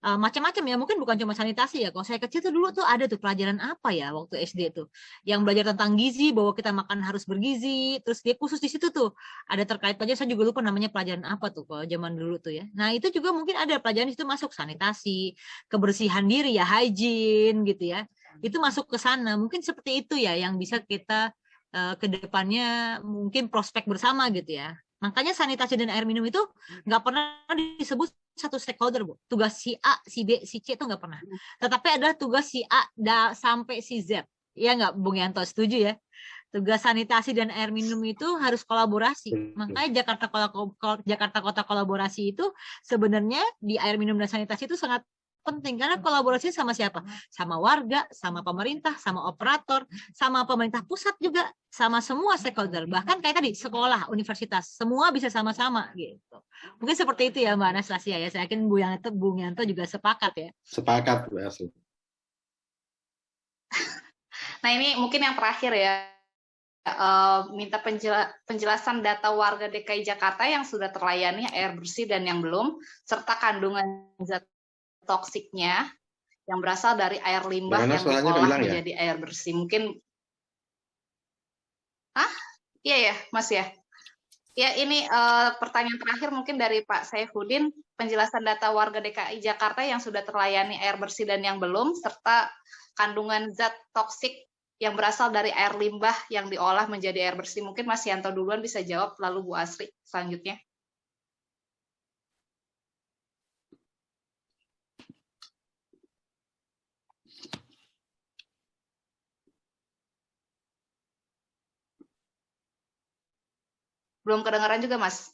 macam-macam ya, mungkin bukan cuma sanitasi ya. Kalau saya kecil tuh dulu tuh ada tuh pelajaran apa ya waktu SD tuh yang belajar tentang gizi, bahwa kita makan harus bergizi, terus dia khusus di situ tuh ada terkait pelajaran, saya juga lupa namanya pelajaran apa tuh kalau zaman dulu tuh ya. Nah itu juga mungkin ada pelajaran di situ masuk sanitasi, kebersihan diri ya, hygiene gitu ya, itu masuk ke sana. Mungkin seperti itu ya yang bisa kita ke depannya mungkin prospek bersama gitu ya. Makanya sanitasi dan air minum itu nggak pernah disebut satu stakeholder, Bu. Tugas si A, si B, si C itu nggak pernah. Tetapi adalah tugas si A sampai si Z. Ya nggak, Bung Yanto, setuju ya? Tugas sanitasi dan air minum itu harus kolaborasi. Makanya Jakarta Kota Kolaborasi itu sebenarnya di air minum dan sanitasi itu sangat penting, karena kolaborasi sama siapa? Sama warga, sama pemerintah, sama operator, sama pemerintah pusat juga, sama semua stakeholder. Bahkan kayak tadi sekolah, universitas, semua bisa sama-sama gitu. Mungkin seperti itu ya Mbak Anastasia ya. Saya yakin Bung Yanto juga sepakat ya. Sepakat, Bu Asli. Nah ini mungkin yang terakhir ya. Minta penjelasan data warga DKI Jakarta yang sudah terlayani air bersih dan yang belum, serta kandungan zat toksiknya yang berasal dari air limbah yang diolah menjadi air bersih. Mungkin iya ya Mas ya. Ya, ini pertanyaan terakhir mungkin dari Pak Saifuddin, penjelasan data warga DKI Jakarta yang sudah terlayani air bersih dan yang belum, serta kandungan zat toksik yang berasal dari air limbah yang diolah menjadi air bersih. Mungkin Mas Yanto duluan bisa jawab, lalu Bu Asri selanjutnya. Belum kedengaran juga, Mas.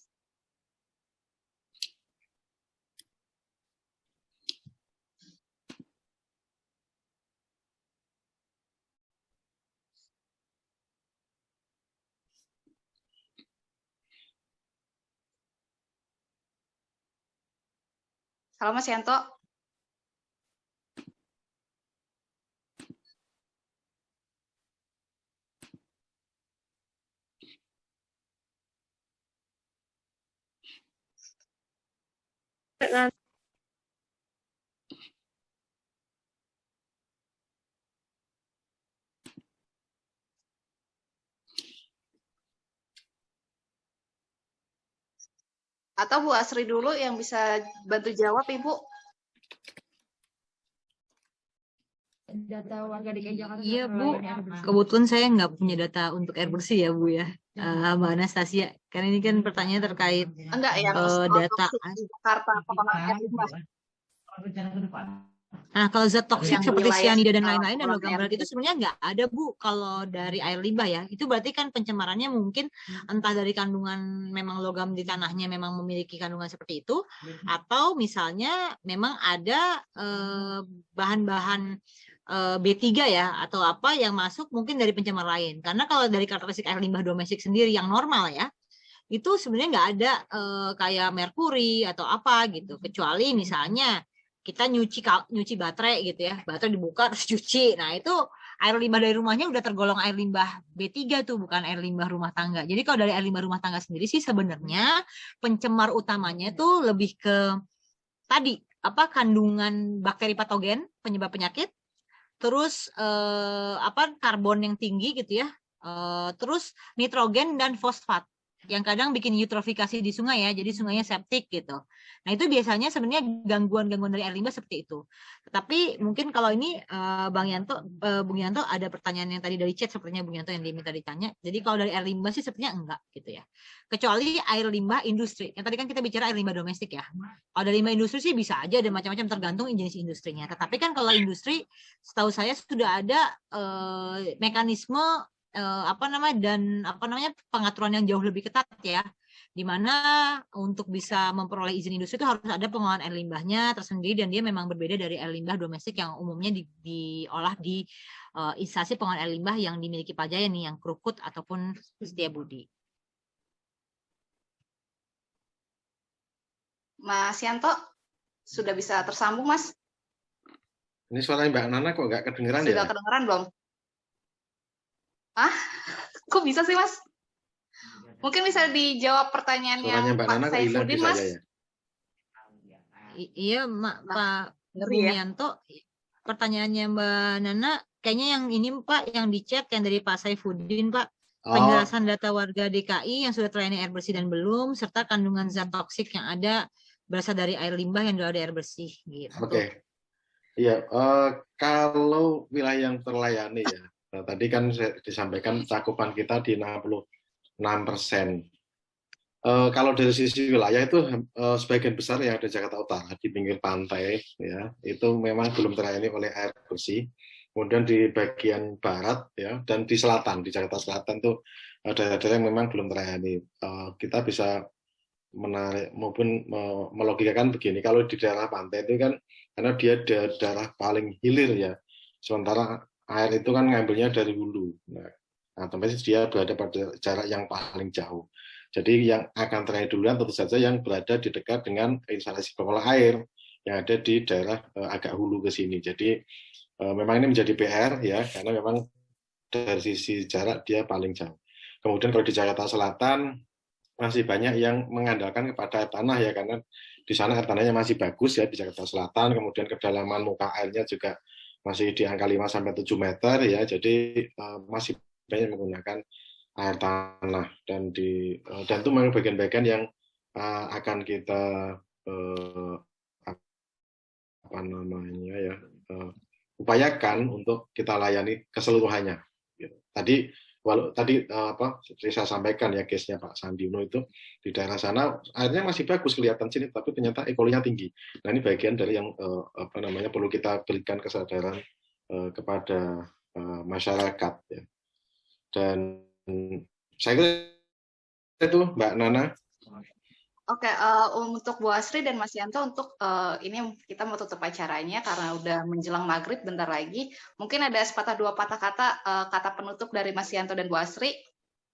Halo, Mas Yanto. Atau Bu Asri dulu yang bisa bantu jawab, Ibu. Data warga DKI Jakarta. Iya Bu, kebetulan saya nggak punya data untuk air bersih ya Bu ya, Mbak Anastasia. Karena ini kan pertanyaan terkait Enggak, yang data. Jakarta air limbah. Nah, kalau zat toksik Yang seperti wilayah cyanida dan lain-lain dan kolam logam air berat itu sebenarnya nggak ada Bu kalau dari air limbah ya. Itu berarti kan pencemarannya mungkin entah dari kandungan memang logam di tanahnya memang memiliki kandungan seperti itu, atau misalnya memang ada bahan-bahan B3 ya atau apa yang masuk mungkin dari pencemar lain. Karena kalau dari karakteristik air limbah domestik sendiri yang normal ya, itu sebenarnya nggak ada kayak merkuri atau apa gitu, kecuali misalnya kita nyuci baterai gitu ya, baterai dibuka terus cuci. Nah itu air limbah dari rumahnya udah tergolong air limbah B3 tuh, bukan air limbah rumah tangga. Jadi kalau dari air limbah rumah tangga sendiri sih sebenarnya pencemar utamanya tuh lebih ke tadi apa kandungan bakteri patogen penyebab penyakit, terus karbon yang tinggi gitu ya, terus nitrogen dan fosfat yang kadang bikin eutrofikasi di sungai ya, jadi sungainya septik gitu. Nah itu biasanya sebenarnya gangguan-gangguan dari air limbah seperti itu. Tapi mungkin kalau ini Bung Yanto ada pertanyaan yang tadi dari chat sepertinya Bung Yanto yang diminta ditanya. Jadi kalau dari air limbah sih sepertinya enggak gitu ya. Kecuali air limbah industri. Yang tadi kan kita bicara air limbah domestik ya. Kalau dari limbah industri sih bisa aja ada macam-macam tergantung jenis industrinya. Tetapi kan kalau industri setahu saya sudah ada mekanisme pengaturan yang jauh lebih ketat ya, di mana untuk bisa memperoleh izin industri itu harus ada pengolahan air limbahnya tersendiri dan dia memang berbeda dari air limbah domestik yang umumnya diolah di instansi pengolahan air limbah yang dimiliki Pajaya nih, yang Krukut ataupun Setiabudi. Mas Yanto, sudah bisa tersambung Mas? Ini suara Mbak Nana kok nggak kedengeran ya? Sudah kedengeran belum? Kok bisa sih Mas? Mungkin bisa dijawab pertanyaannya Pak Saifuddin Mas. Ya? Iya Pak Rumianto, pertanyaannya Mbak Nana kayaknya yang ini Pak, yang di chat yang dari Pak Saifuddin Pak, penjelasan data warga DKI yang sudah terlayani air bersih dan belum, serta kandungan zat toksik yang ada berasal dari air limbah yang dari air bersih gitu. Oke. Iya, kalau wilayah yang terlayani ya, tadi kan disampaikan cakupan kita di 66%. Kalau dari sisi wilayah itu sebagian besar yang ada Jakarta Utara di pinggir pantai ya, itu memang belum terlayani oleh air bersih. Kemudian di bagian barat ya dan di selatan, di Jakarta Selatan itu daerah-daerah yang memang belum terlayani. Kita bisa menarik maupun melogikakan begini, kalau di daerah pantai itu kan karena dia daerah paling hilir ya, sementara air itu kan ngambilnya dari hulu. Nah, otomatis dia berada pada jarak yang paling jauh. Jadi yang akan terlayani duluan tentu saja yang berada di dekat dengan instalasi pengolah air yang ada di daerah agak hulu ke sini. Jadi memang ini menjadi PR ya, karena memang dari sisi jarak dia paling jauh. Kemudian kalau di Jakarta Selatan masih banyak yang mengandalkan kepada air tanah ya, karena di sana air tanahnya masih bagus ya di Jakarta Selatan. Kemudian kedalaman muka airnya juga masih di angka 5-7 meter ya, jadi masih banyak menggunakan air tanah, dan itu memang bagian-bagian yang akan kita upayakan untuk kita layani keseluruhannya. Tadi seperti saya sampaikan ya, case-nya Pak Sandino itu di daerah sana airnya masih bagus kelihatan sini, tapi ternyata E. coli-nya tinggi. Nah, ini bagian dari yang perlu kita berikan kesadaran kepada masyarakat ya. Dan saya kira itu Mbak Nana. Oke, untuk Bu Asri dan Mas Yanto, untuk ini kita mau tutup acaranya karena udah menjelang maghrib bentar lagi. Mungkin ada sepatah dua patah kata penutup dari Mas Yanto dan Bu Asri.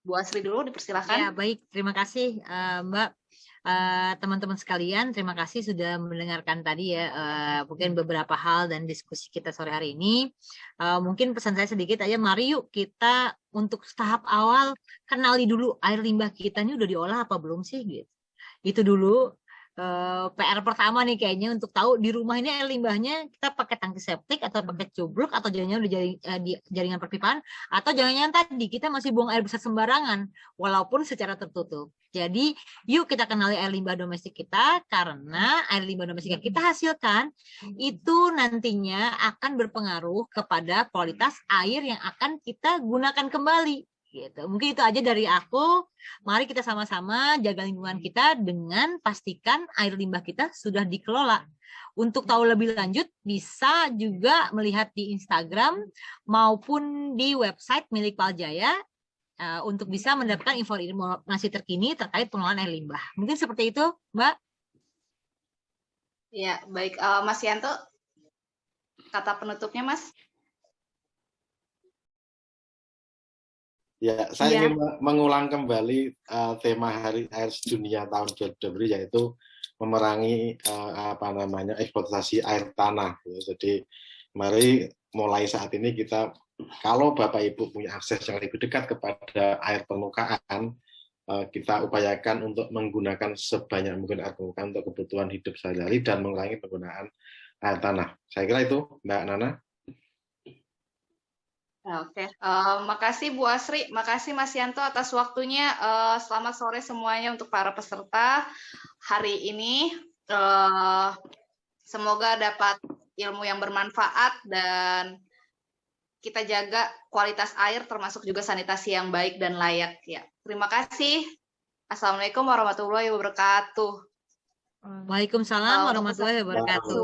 Bu Asri dulu, dipersilakan. Ya, baik. Terima kasih Mbak. Teman-teman sekalian, terima kasih sudah mendengarkan tadi ya mungkin beberapa hal dan diskusi kita sore hari ini. Mungkin pesan saya sedikit aja, mari yuk kita untuk tahap awal kenali dulu air limbah kita ini udah diolah apa belum sih gitu. Itu dulu PR pertama nih kayaknya, untuk tahu di rumah ini air limbahnya kita pakai tangki septik atau pakai cubluk, atau jangan-jangan udah di jaringan perpipaan, atau jangan-jangan tadi kita masih buang air besar sembarangan walaupun secara tertutup. Jadi yuk kita kenali air limbah domestik kita, karena air limbah domestik yang kita hasilkan itu nantinya akan berpengaruh kepada kualitas air yang akan kita gunakan kembali. Gitu. Mungkin itu aja dari aku. Mari kita sama-sama jaga lingkungan kita dengan pastikan air limbah kita sudah dikelola. Untuk tahu lebih lanjut bisa juga melihat di Instagram maupun di website milik Paljaya untuk bisa mendapatkan informasi terkini terkait pengelolaan air limbah. Mungkin seperti itu, Mbak. Ya, baik. Mas Yanto, kata penutupnya, Mas. Ya, saya ingin mengulang kembali tema Hari Air Sedunia tahun 2020, yaitu memerangi eksploitasi air tanah. Ya, jadi mari mulai saat ini kita, kalau Bapak Ibu punya akses yang lebih dekat kepada air permukaan, kita upayakan untuk menggunakan sebanyak mungkin air permukaan untuk kebutuhan hidup sehari-hari dan mengurangi penggunaan air tanah. Saya kira itu, Mbak Nana. Oke, makasih Bu Asri, makasih Mas Yanto atas waktunya. Selamat sore semuanya untuk para peserta hari ini. Semoga dapat ilmu yang bermanfaat dan kita jaga kualitas air termasuk juga sanitasi yang baik dan layak ya. Terima kasih. Assalamualaikum warahmatullahi wabarakatuh. Waalaikumsalam warahmatullahi wabarakatuh.